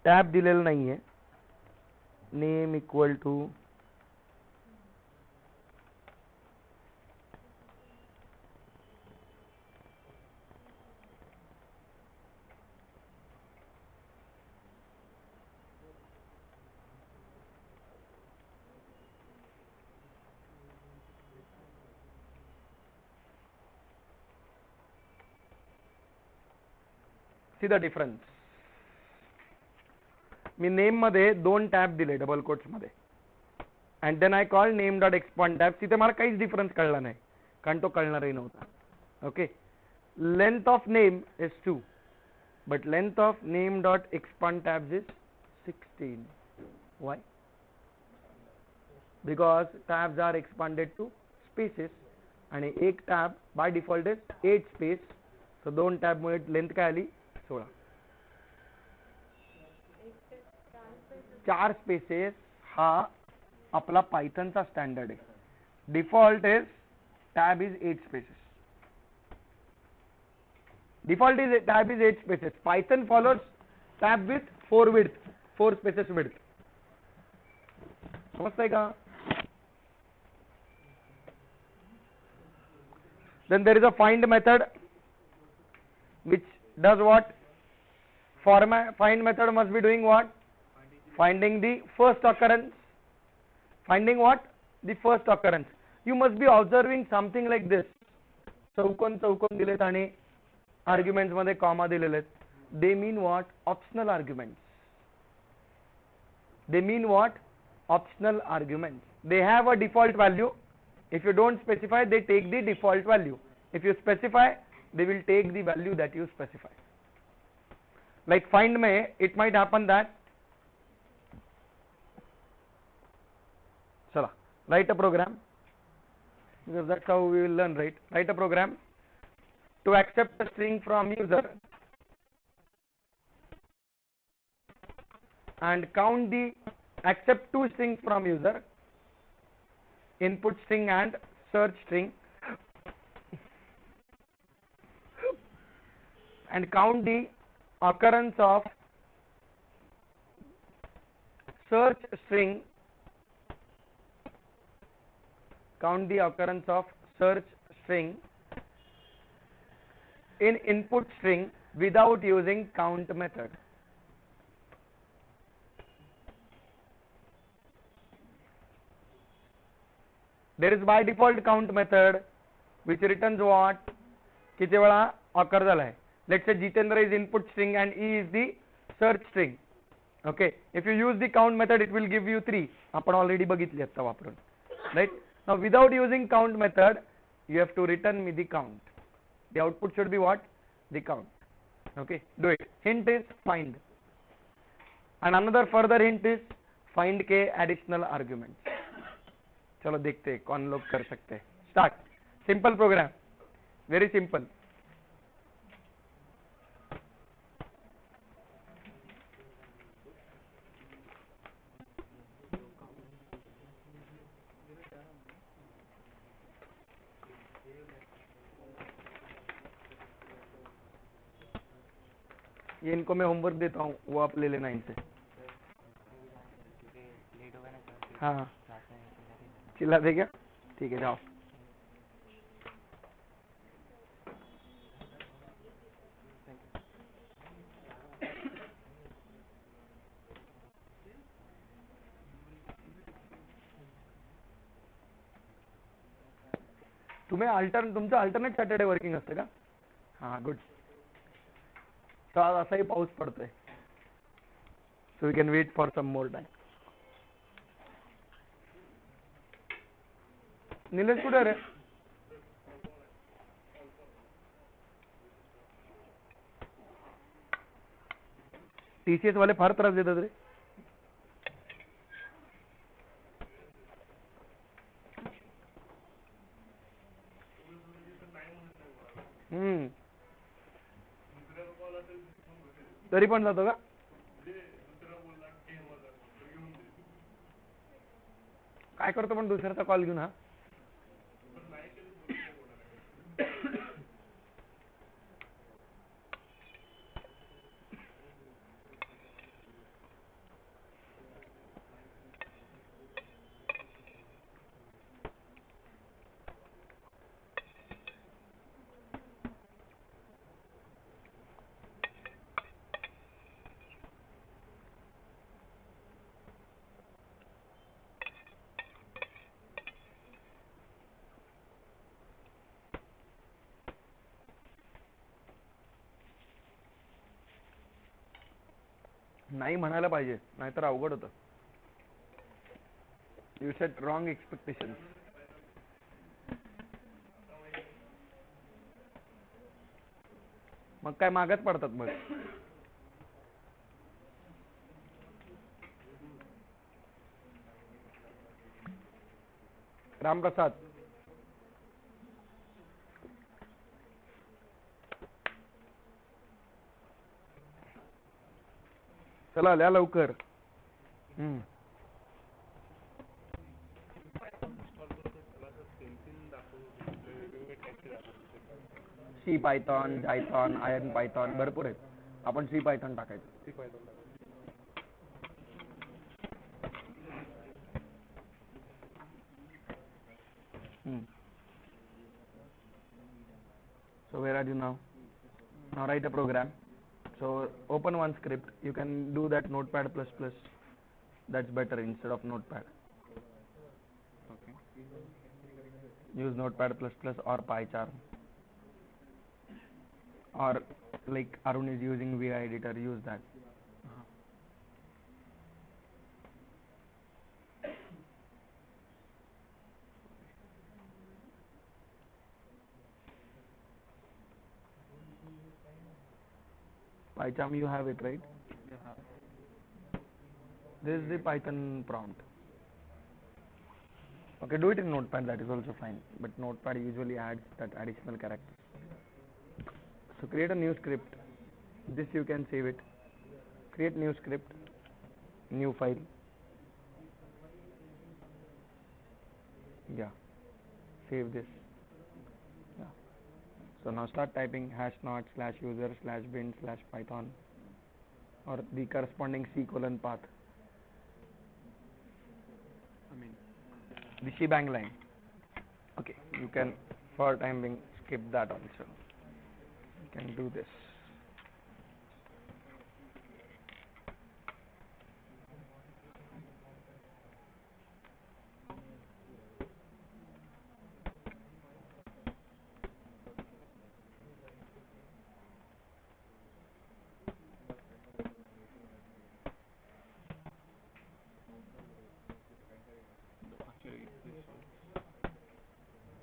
tab दिलेलं नाहीये. Name equal to see the difference. मी name मध्ये दोन टॅब दिले डबल कोट्स मध्ये, and then I call name dot expand tab. तिथे मला काहीच डिफरन्स कळला नाही, कारण तो कळणारही नव्हता. Okay, length of name is 2, but length of name dot expand tabs is 16. Why? Because tabs are expanded to spaces, आणि एक tab by default is 8 space, so दोन टॅब मुळे लेंथ काय आली? 16. 4 स्पेसेस हा आपला पायथनचा स्टँडर्ड आहे. Default is tab is 8 spaces. Default is tab is 8 spaces. Python follows tab with 4 width, 4 spaces width. समझते का? Then there is a find method which does what? Find method must be doing what? Finding the first occurrence. Finding what? The first occurrence. You must be observing something like this. चौकोन चौकोन दिलेत आणि arguments मध्ये comma दिलेले आहेत. They mean what? Optional arguments. They mean what? Optional arguments. They have a default value. If you don't specify, they take the default value. If you specify, they will take the value that you specify. Like find में, it might happen that, चला, write a program, because that's how we will learn, right? Write a program to accept a string from user and count the accept 2 strings from user, input string and search string, and count the occurrence of search string, count the occurrence of search string in input string without using count method. There is by default count method which returns what? किती वेळा occur झालाय. Let's say Jitendra is input string and E is the search string. Okay, if you use the count method, it will give you 3. आपण already बघितली आता वापरून, right? Now without using count method, you have to return me the count. The output should be what? The count. Okay, do it. Hint is find, and another further hint is find के additional arguments. चलो देखते हैं कौन लोग कर सकते हैं. Start. Simple program, very simple. ये इनको मैं होमवर्क देता हूँ, वो आप ले लेना इनसे. हाँ, चिल्ला दे क्या? ठीक है, जाओ. तुमचं अल्टरनेट सॅटर्डे वर्किंग असतं का? हां गुड. तर आज असाही पाऊस पडतोय, so we can wait for some more time. Nilesh कुठे रे? TCS वाले फार त्रास देतात रे. तरी पण जातो का? काय करतो पण दुसऱ्याचा कॉल घेऊन? हा नाही म्हणायला पाहिजे, नाहीतर अवघड होतं. You set wrong expectation. मग काय मागच पडतात मग. रामप्रसाद, चला लिहा लवकर. CPython, Jython, IronPython भरपूर आहेत. आपण सी पायथॉन टाकायचं. So where are you now? Now write a program. So open one script. You can do that Notepad++. That's better instead of Notepad.
Okay.
Use Notepad++ or PyCharm. Or like Arun is using VI editor, use that. PyCharm you have it, right?
Yeah.
This is the Python prompt. Okay, do it in Notepad, that is also fine. But Notepad usually adds that additional character. So create a new script. This you can save it. Create new script, new file. Yeah, save this. Yeah. So now start typing #/user/bin/python or the corresponding C:path. The shebang line. Okay, you can for time being skip that also. You can do this.
Actually, this one.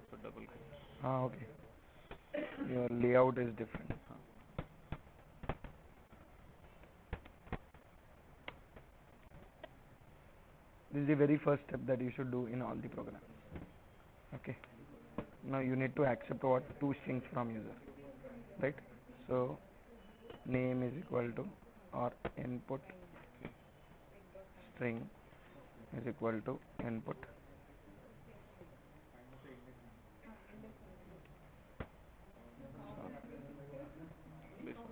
So double quotes.
Okay. Your layout is different. This is the very first step that you should do in all the programs. Okay. Now you need to accept what 2 strings from user, right? So name is equal to or input string is equal to input.
This one.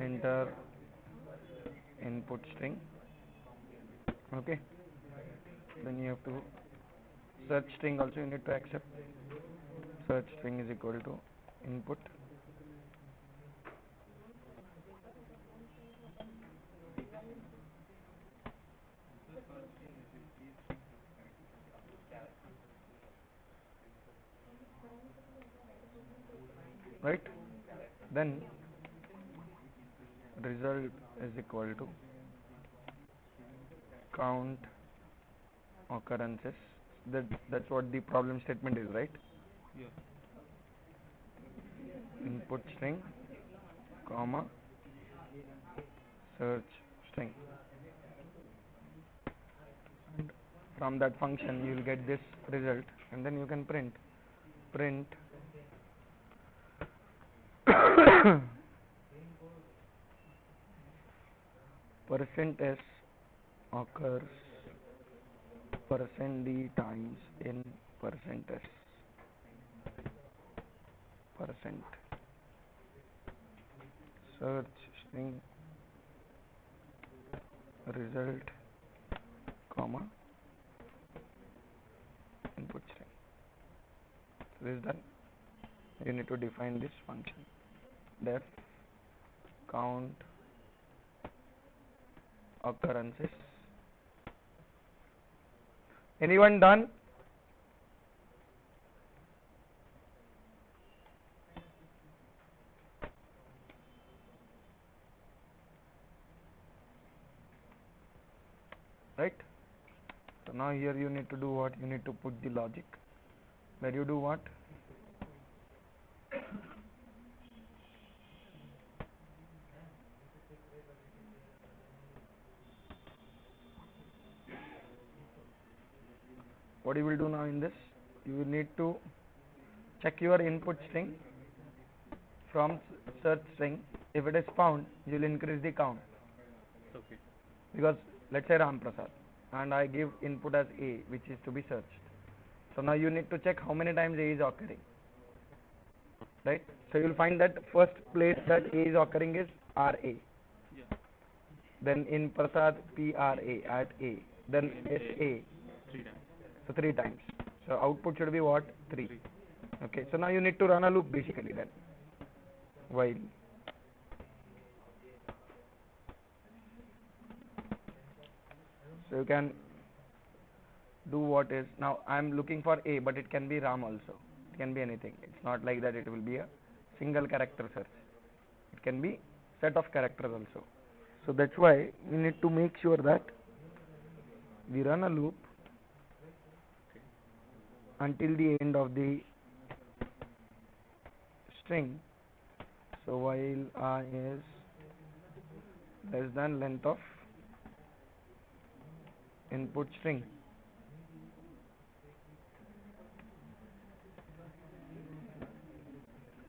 Enter input string. Okay. Then you have to search string also you need to accept. Search string is equal to input. right? Then result is equal to count occurrences. That's what the problem statement is, right?
Yeah.
Input string, comma, search string. And from that function you will get this result, and then you can print percent s occurs %d times in percent s percent search string result, comma, input string. So this is done. You need to define this function, def count occurrences. Anyone done? Right? So now here you need to do what? You need to put the logic where you do what? What you will do now in this? You will need to check your input string from search string. If it is found, you will increase the count.
Okay.
Because let's say Ram Prasad, and I give input as A, which is to be searched. So now you need to check how many times A is occurring, right? So you will find that first place that A is occurring is RA.
Yeah.
Then in Prasad PRA at A. Then SA.
3 times.
So 3 times. So output should be what? 3. Okay. So now you need to run a loop basically then. While. So you can do what is, now I am looking for A, but it can be Ram also. It can be anything. It's not like that it will be a single character search. It can be set of characters also. So that's why we need to make sure that we run a loop until the end of the string. So while I is less than length of input string,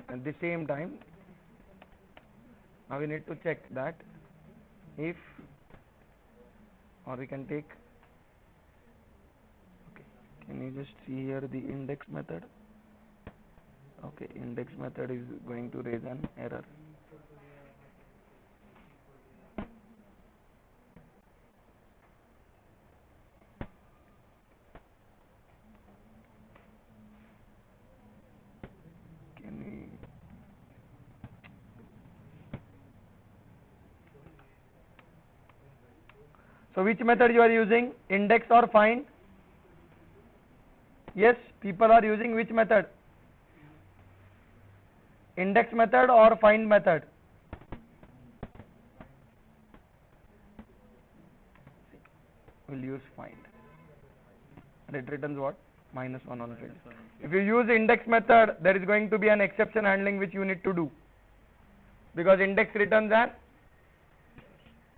at the same time now we need to check that if, or we can take, okay, can you just see here the index method? Okay, index method is going to raise an error. Can we, so which method you are using, index or find? Yes, people are using which method? Index method or find method? We'll use find, and it returns what? -1 on field. If you use index method, there is going to be an exception handling which you need to do, because index returns an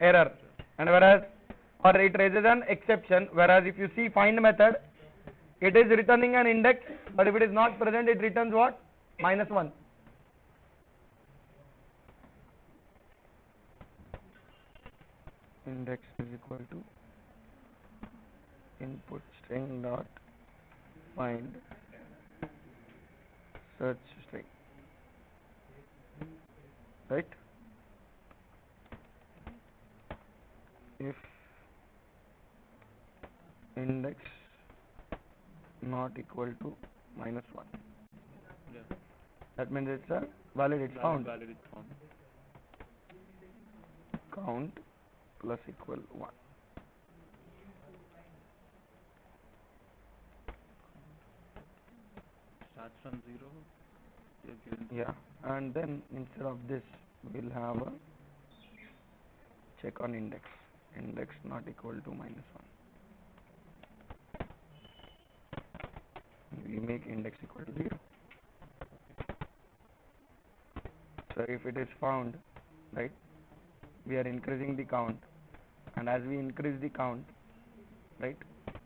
error, and whereas, or it raises an exception, whereas if you see find method, it is returning an index, but if it is not present, it returns what? -1. Index is equal to input string dot find search string, right? If index not equal to -1,
Yeah.
that means it's a valid, it's found.
Valid, it's found.
Count plus equal 1.
Starts from 0. You're given.
Yeah. and then instead of this we'll have a check on index. Index not equal to -1. We make index equal to 0. So if it is found, right, we are increasing the count, and as we increase the count, right,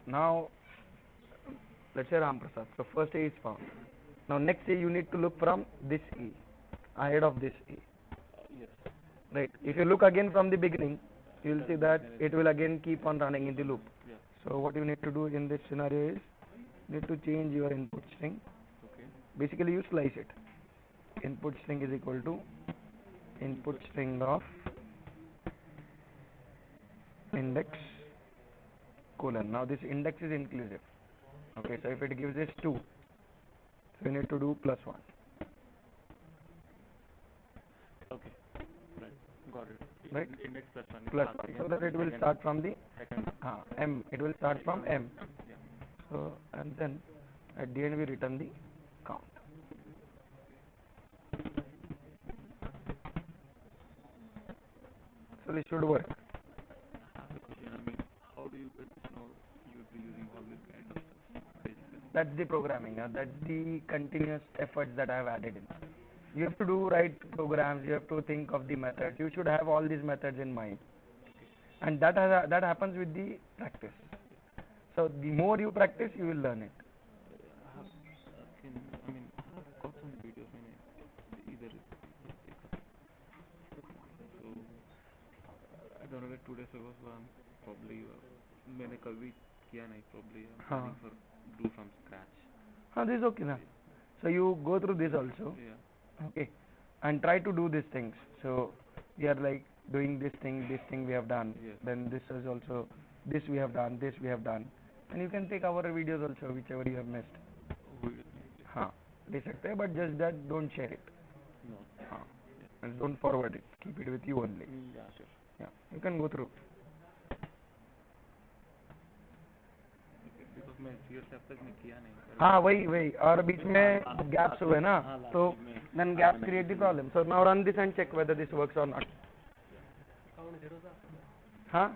now let's say Ram Prasad. So first A is found. Now next A you need to look from this A, ahead of this A,
Yes.
right. If you look again from the beginning, you will see that it will again keep on running in the loop.
Yeah.
So what you need to do in this scenario is you need to change your input string.
Okay.
Basically you slice it. Input string is equal to input string of index colon. Now this index is inclusive. Okay, so if it gives us 2, so you need to do +1.
Okay. Right. Got it.
Right.
Index plus one.
+1, so that it will start from the
Second.
M. It will start from M.
Yeah.
So and then at the end we return the count. So this should work.
I have a question. I mean, how do you get to know you'll be using all this kind of stuff? Basically.
That's the programming. That's the continuous efforts that I have added in. You have to do write programs. You have to think of the methods. You should have all these methods in mind, and that happens with the practice. So the more you practice, you will learn it.
I have seen, I mean, I have got some videos in it. Either so I don't know, like 2 days ago, so I'm probably मैंने कभी किया नहीं, probably I'm
हाँ.
planning for do from scratch.
This is okay now. So you go through this also,
Yeah.
okay, and try to do these things. So we are like doing this thing we have done.
Yes.
Then this is also this we have done, this we have done, and you can take our videos also, whichever you have missed. हाँ, ले सकते हैं, but just that don't share it.
No.
हाँ, and don't forward it. Keep it with you only.
Yeah, sure.
Yeah, you can go through.
Okay. Because मैं seriously अब तक मैं किया नहीं.
हाँ, वही और बीच में gaps हुए ना, तो then gaps create the problem. So now run this and check whether this works or not.
Count 0 चा.
हाँ.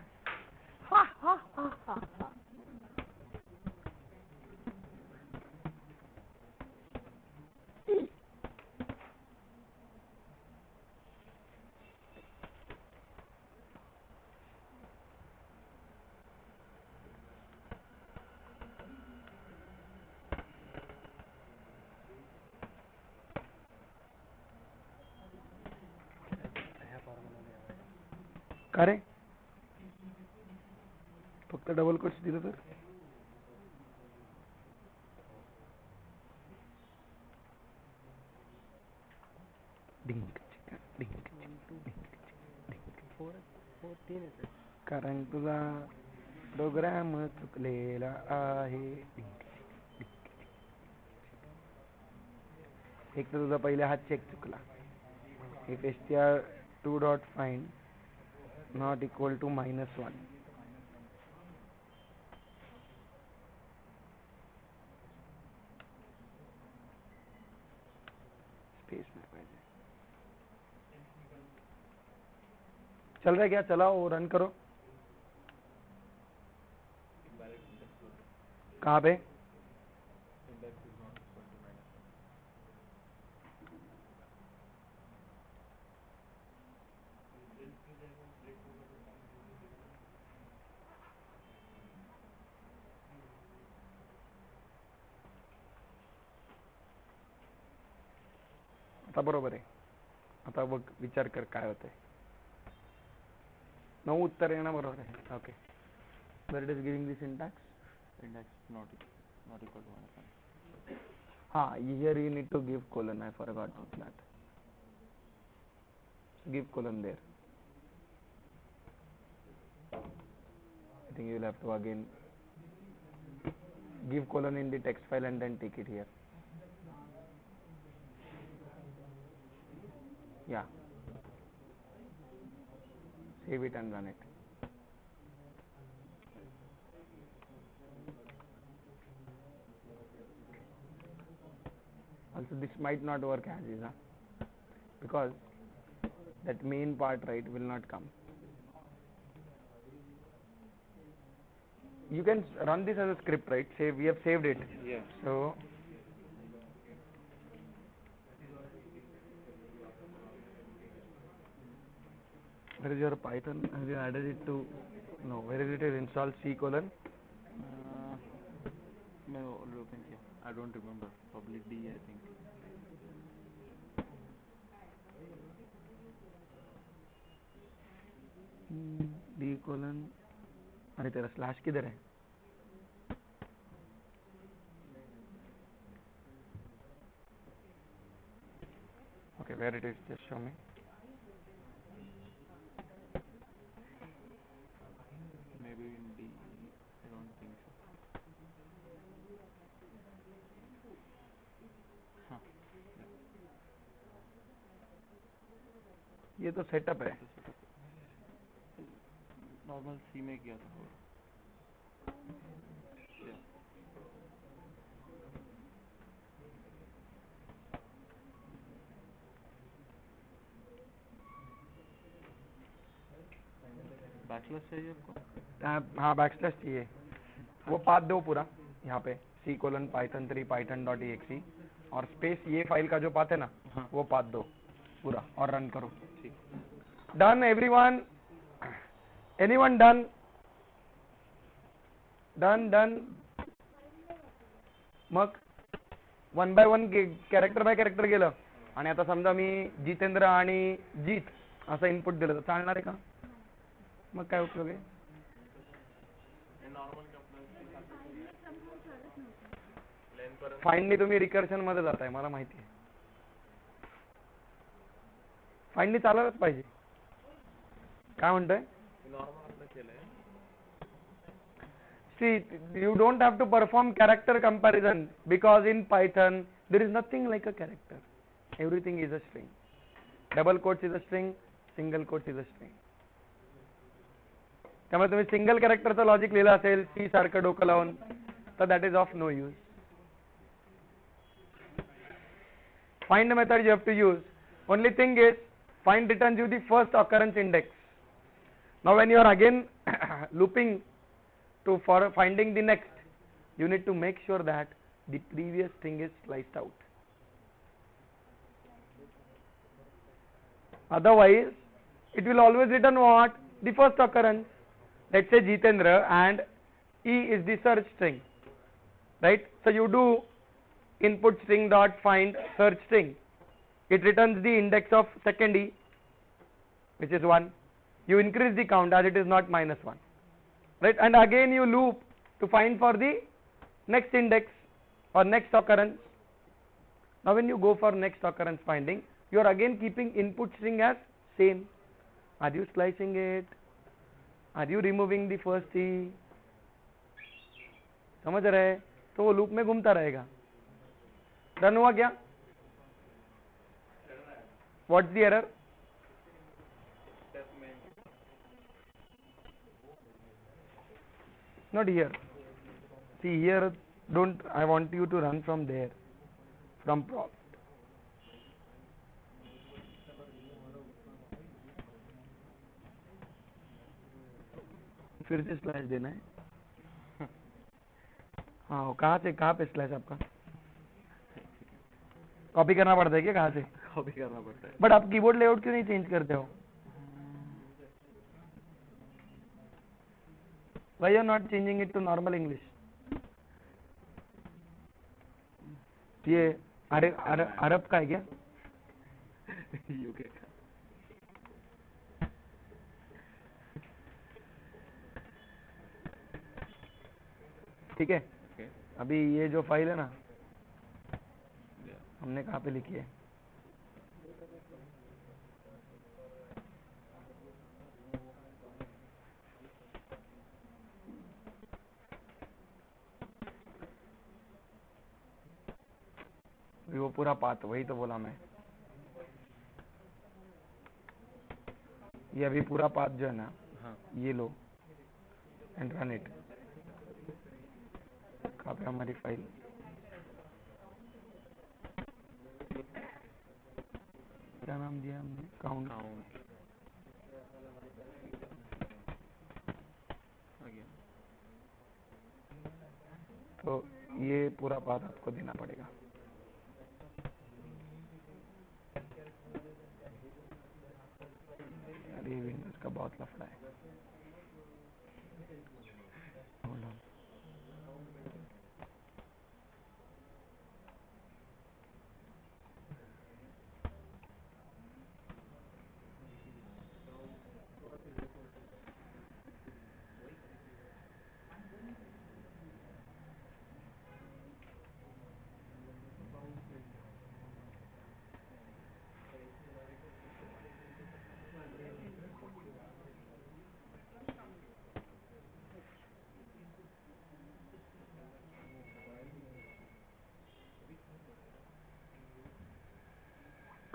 का रे फक्त डबल कोट्स दिलं तर कारण तुझा प्रोग्राम चुकलेला आहे. एक तर तुझा पहिले हा चेक चुकला. if str2 dot find not equal to -1, space में पाहिजे. चल रहा है क्या? चलाओ, रन करो. कहाँ पे? आता बरोबर आहे. आता बघ, विचार कर काय होतंय. 9 उत्तर येणं बरोबर आहे. Okay, where it is giving the syntax.
Index not equal to -1.
Here you need to give colon. I forgot that. So give colon there. I think you will have to again give colon in the text file and then take it here. Yeah. Save it and run it. Also this might not work as is. because that main part, right, will not come. You can run this as a script, right? Save, we have saved it.
Yeah.
So where is your Python? Have you added it to? No. Where is it? Is install C colon.
मैं already open किया. I don't remember. Probably D, I think.
D colon. अरे तेरा slash किधर है? Okay, where it is? Just show me.
Maybe in D. I don't think so. हाँ.
ये तो setup है.
नॉर्मल सी में किया था थोड़ा. Yeah. बैकस्लैश चाहिए आपको?
हाँ बैकस्लैश चाहिए. वो पाथ दो पूरा यहाँ पे C colon python3 python.exe और स्पेस ये फाइल का जो पाथ है ना
हाँ.
वो पाथ दो पूरा और रन करो.
ठीक.
Done everyone? Anyone done? Done. मग 1 by 1 कॅरेक्टर बाय कॅरेक्टर गेलं आणि आता समजा मी जितेंद्र आणि जीत असं इनपुट दिलं तर चालणार आहे का? मग काय उपयोग आहे? फाइंडनी तुम्ही रिकर्शन मध्ये जाताय मला माहिती आहे. फाइंडनी चालवलंच पाहिजे. काय म्हणतोय? See, you don't have to perform character comparison because in Python there is nothing like a character. Everything is a string. Double quotes is a string, single quotes is a string. त्यामुळे तुम्ही single कॅरेक्टरचं logic लिहिलं असेल सी सारखं डोकं लावून तर that is of no use. Find method you have to use. Only thing is find returns you the first occurrence index. Now when you are again looping for finding the next, you need to make sure that the previous string is sliced out. Otherwise it will always return what? The first occurrence. Let's say Jitendra and E is the search string, right? So you do input string dot find search string. It returns the index of second E, which is 1. You increase the count as it is not -1, right? And again you loop to find for the next index or next occurrence. Now when you go for next occurrence finding, you are again keeping input string as same. Are you slicing it? Are you removing the first E? समझ रहे? तो वो loop में घूमता रहेगा. Done हुआ क्या? What's the error? Not here. See here, don't, I want you to run from there, from prompt. फिर से स्लैश देना है. हाँ कहाँ पे स्लैश आपका? कॉपी करना पड़ता है क्या? कहाँ से
कॉपी करना पड़ता है?
बट आप कीबोर्ड लेआउट क्यों नहीं चेंज करते हो? Why you are not changing it to normal English? ये अरब का है क्या?
यूके का.
ठीक है.
Okay.
अभी ये जो फाइल है ना
Yeah.
हमने कहाँ पे लिखी है? वो पूरा पाथ वही तो बोला मैं. ये अभी पूरा पाथ जो है ना
हाँ.
ये लो एंड रन इट. कहाँ पे हमारी फाइल? क्या नाम दिया हमने? काउंट।
काउंट आ गया।
तो ये पूरा पाथ आपको देना पड़ेगा। अरे विंडोज का बहुत लफड़ा है। Hold on.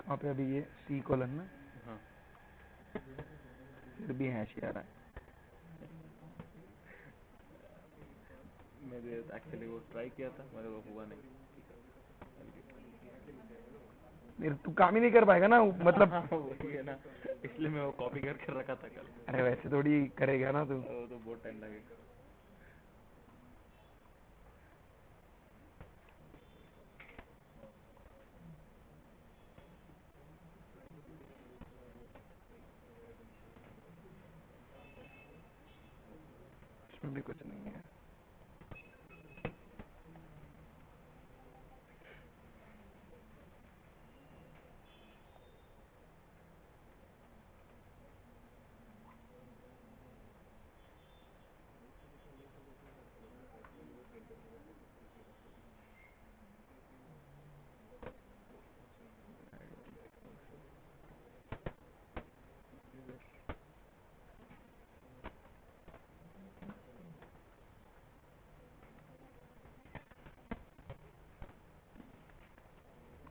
कहाँ पे अभी ये सी कोलन ना,
हाँ
फिर भी हैश आ रहा है।
मैंने एक्चुअली वो ट्राई किया था, मेरे को हुआ नहीं।
फिर तू काम ही नहीं कर पाएगा ना मतलब।
वही है ना, इसलिए मैं वो कॉपी करके रखा था कल।
अरे वैसे थोड़ी करेगा ना तू।
वो तो बहुत टाइम लगेगा।
इसमें भी कुछ नहीं है।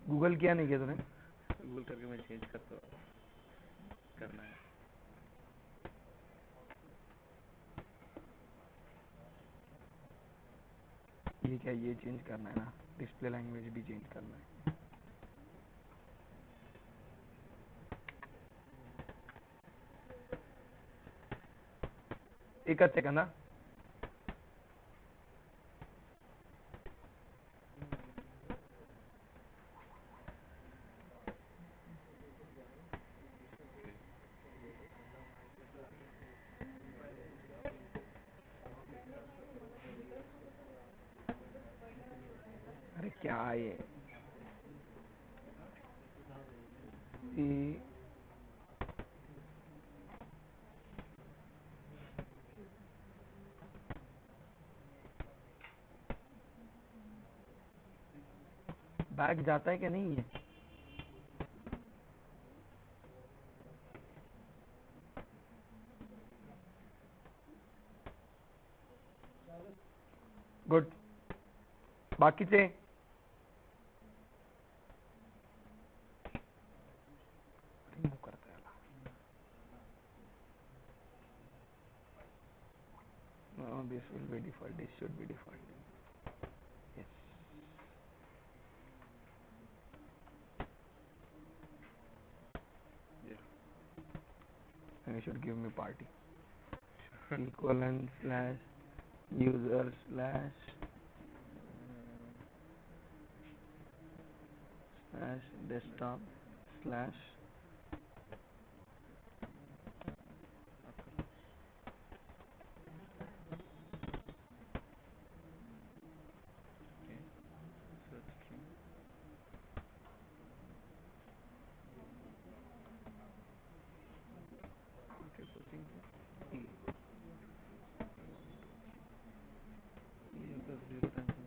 गूगल किया नहीं किया तूने?
गूगल करके मैं चेंज करता हूँ, करना है।
ये क्या, ये चेंज करना है ना, डिस्प्ले लैंग्वेज भी चेंज करना है। एक सेकंड ना। अरे क्या ये बैग जाता है क्या नहीं है? गुड। बाकीचे रिमूव करता है। No, this will be default. This should be default. Yes.
Yeah.
And you should give me party. Equivalent slash user slash desktop slash
Okay. Search string. Okay, posting E. E plus 0 times 1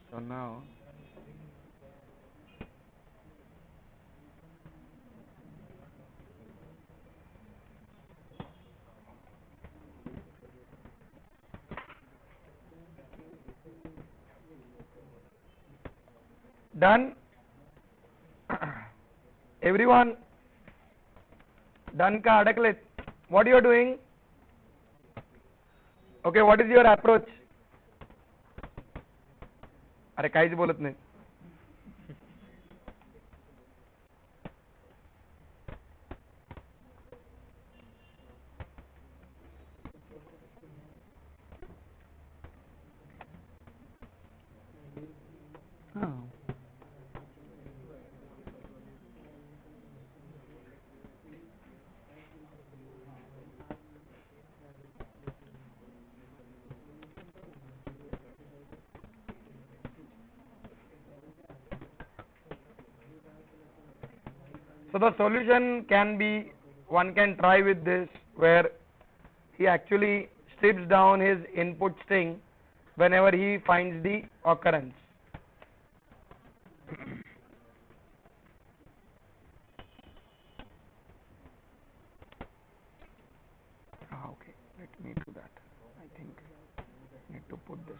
so now done. Everyone done का अडकलेत. What you are doing? Okay, what is your approach? अरे काहीच बोलत नाही. So the solution can be, one can try with this, where he actually strips down his input string whenever he finds the occurrence. Okay, let me do that. I think I need to put this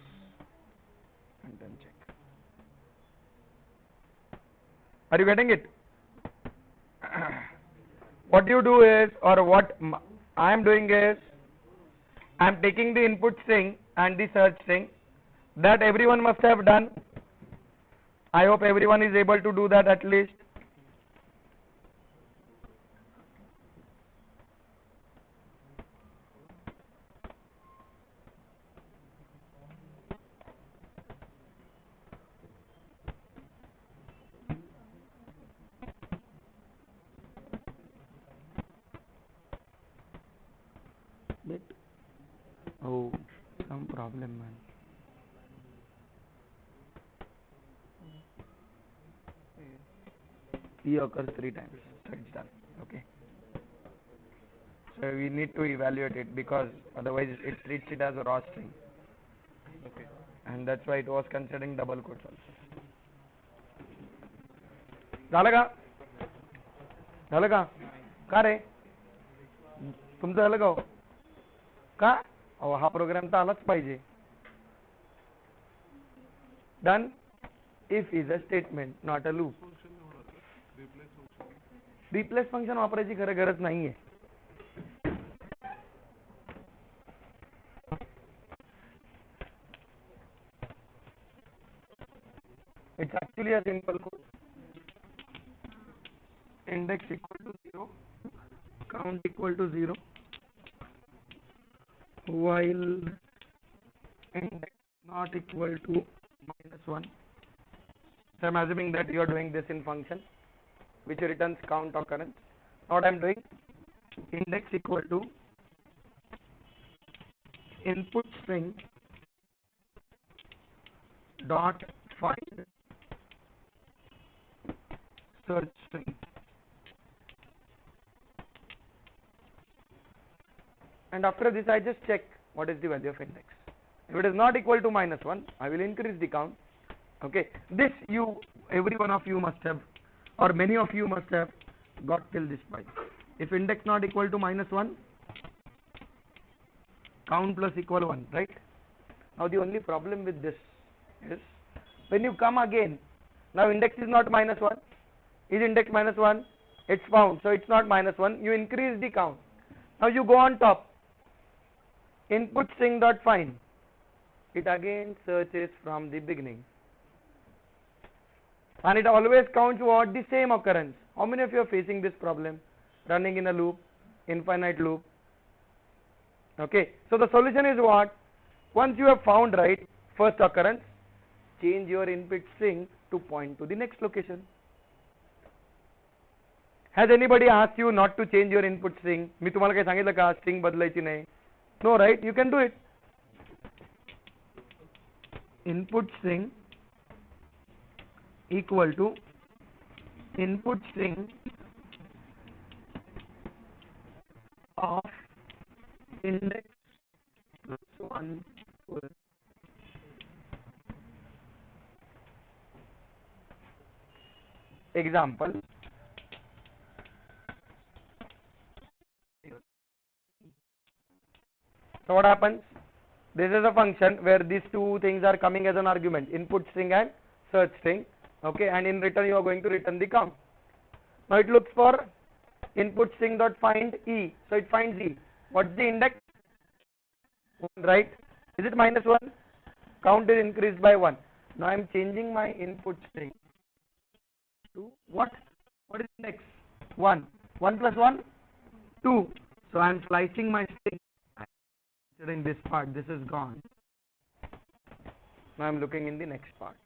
and then check. Are you getting it? What you do is, or what I am doing is, I am taking the input string and the search string. That everyone must have done. I hope everyone is able to do that at least. Bit. Oh, some problem, man. E occurs 3 times, so it's done. Okay. So we need to evaluate it, because otherwise it treats it as a raw string.
Okay.
And that's why it was considering double quotes also. झालं का? झालं का? का रे? तुमचं झालं का हो? का? अहो हा प्रोग्राम तर आलाच पाहिजे. Done. If is a statement, not a loop. Replace function वापरायची खरं गरज नाहीये. It's actually a simple code. Index equal to 0, count equal to 0, while index not equal to -1. So I'm assuming that you are doing this in function which returns count occurrence. Now what I'm doing, index equal to input string dot find search string, and after this I just check what is the value of index. If it is not equal to -1, I will increase the count. Okay, this every one of you must have, or many of you must have got till this point. If index not equal to -1, count plus equal 1, right? Now the only problem with this is, when you come again, now index is not -1, is index -1, it's found, so it's not -1, you increase the count. Now you go on top, input string dot find, it again searches from the beginning, and it always counts what? The same occurrence. How many of you are facing this problem? Running in a loop, infinite loop. Okay, so the solution is what? Once you have found, right, first occurrence, change your input string to point to the next location. Has anybody asked you not to change your input string? मी तुम्हाला काही सांगितलं का string बदलायची नाही? No, right? You can do it. Input string equal to input string of index plus 1 full. Example, so what happens? This is a function where these two things are coming as an argument, input string and search string. Okay, and in return you are going to return the count. Now it looks for input string dot find e, so it finds e. What's the index? 1, right? Is it -1? Count is increased by 1. Now I am changing my input string to what? What is index? 1. 1 plus 1? 2. So I am slicing my string. In this part, this is gone. Now I am looking in the next part.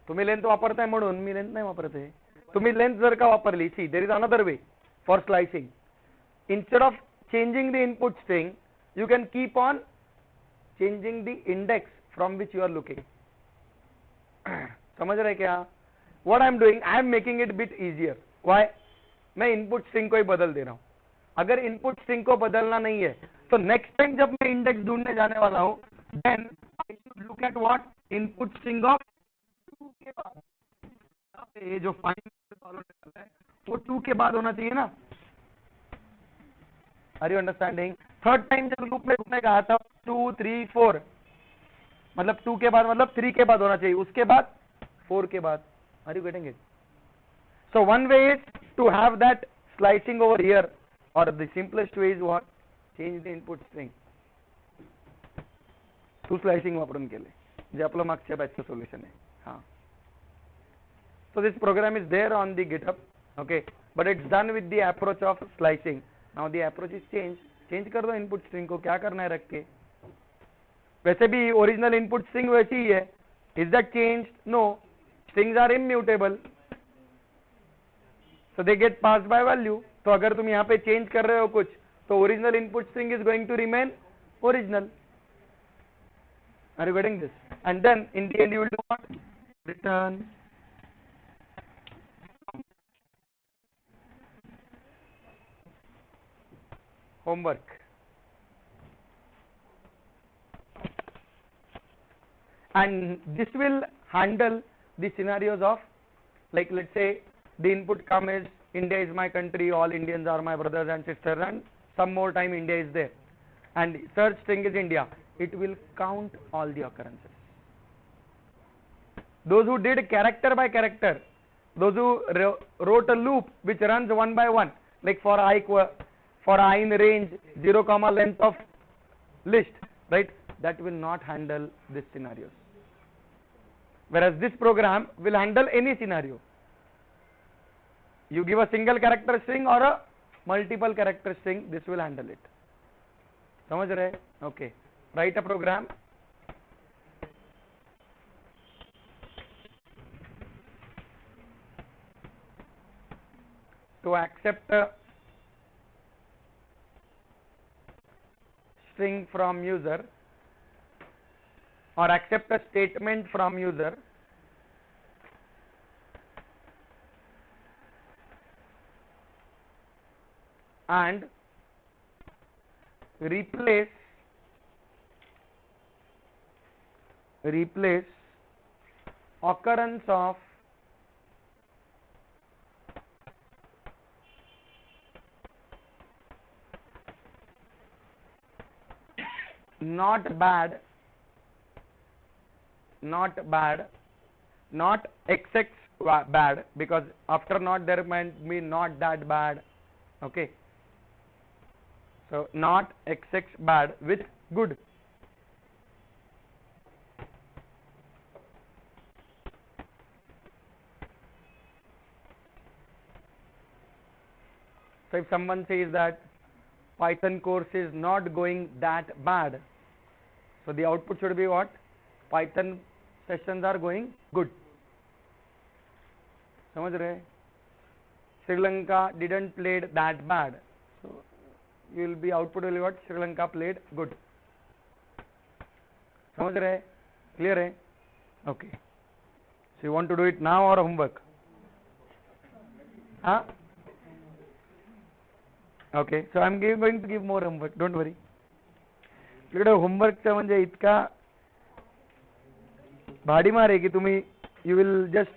तुम्ही length वापरताय म्हणून मी length नाही वापरत आहे. तुम्ही length जर का वापरली, see there is another way for slicing. Instead of changing the input string, you can keep on changing the index from which you are looking. समझ रहे क्या? What I am doing, I am making it bit easier. Why? मैं input string को ही बदल दे रहा हूं. अगर input string को बदलना नहीं है तो नेक्स्ट टाइम जब मैं इंडेक्स ढूंढने जाने वाला हूं, then I should look at what, input string of 2 के बाद. ये जो फाइंड फॉलो निकलता है वो 2 के बाद होना चाहिए ना. Are you understanding? Third time जब लूप में घूमेगा तब 2 3 4, मतलब 2 के बाद मतलब 3 के बाद होना चाहिए, उसके बाद 4 के बाद. Are you getting it? So one way is to have that slicing over here, or the simplest way is what? Change the input string to slicing वापरून केले, जे आपलं मागच्या बॅचचं सोल्युशन आहे. हा. So this program is there on the GitHub, okay, but it's done with the approach of slicing. Now the approach is change कर दो input string को, क्या करना है रख के. वैसे भी original input string वैसी ही है. Is that changed? No, strings are immutable. So they get passed by value. तो अगर तुम यहाँ पे चेंज कर रहे हो कुछ तो original input string is going to remain original. Are you getting this? And then in the end you will do what? Return homework. And this will handle the scenarios of, like, let's say the input come is India is my country, all Indians are my brothers and sisters, and some more time India is there, and search string is India. It will count all the occurrences. Those who did character by character, those who wrote a loop which runs one by one, like for I in range 0 comma length of list, right, that will not handle these scenarios, whereas this program will handle any scenario. You give a single character string or a multiple character string, this will handle it. समझ रहे? Okay, write a program. To accept a string from user or accept a statement from user and replace occurrence of not bad, not XX bad, because after not there might be not that bad. Okay, so not XX bad with good. So if someone says that Python course is not going that bad, so the output should be what? Python sessions are going good. समझ रहे? Sri Lanka didn't played that bad, so you will be output will be what? Sri Lanka played good. समझ रहे? Clear है? Okay. So you want to do it now or homework? Huh? Okay, so I am going to give more homework, don't worry. इकडे होमवर्कचं म्हणजे इतका भाडी मार आहे की तुम्ही you will just,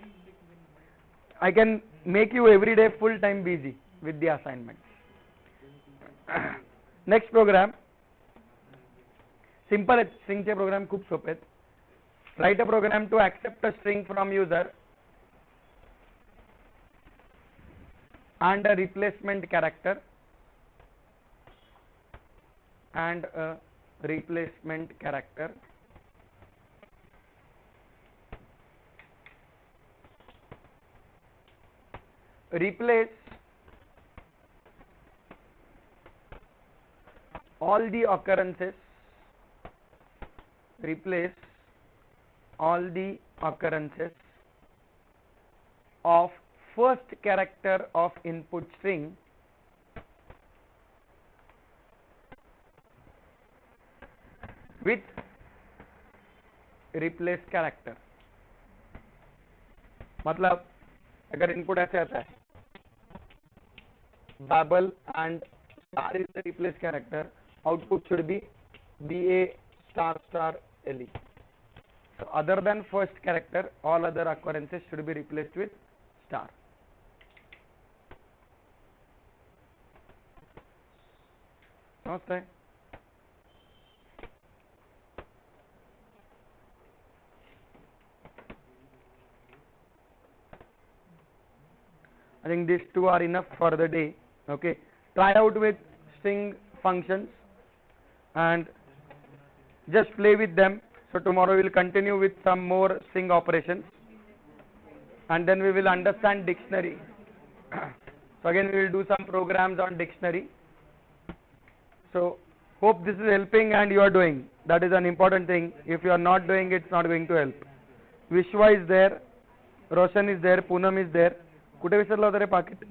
I can make you every day full time busy with the assignments. Next program, simple आहे, string चे program खूप सोपे आहेत. Write a program to accept a string from user and a replacement character and a replacement character. Replace all the occurrences, replace all the occurrences of first character of input string with replace character. मतलब अगर input ऐसे आता है Babel and star is the replaced character, output should be BA star star LE. So other than first character, all other occurrences should be replaced with star. Namaste. I think these two are enough for the day. Okay, try out with string functions and just play with them. So tomorrow we will continue with some more string operations, and then we will understand dictionary. So again we will do some programs on dictionary. So hope this is helping and you are doing. That is an important thing. If you are not doing, it's not going to help. Vishwa is there, Roshan is there, Poonam is there. कुठे विसरला होता रे packet?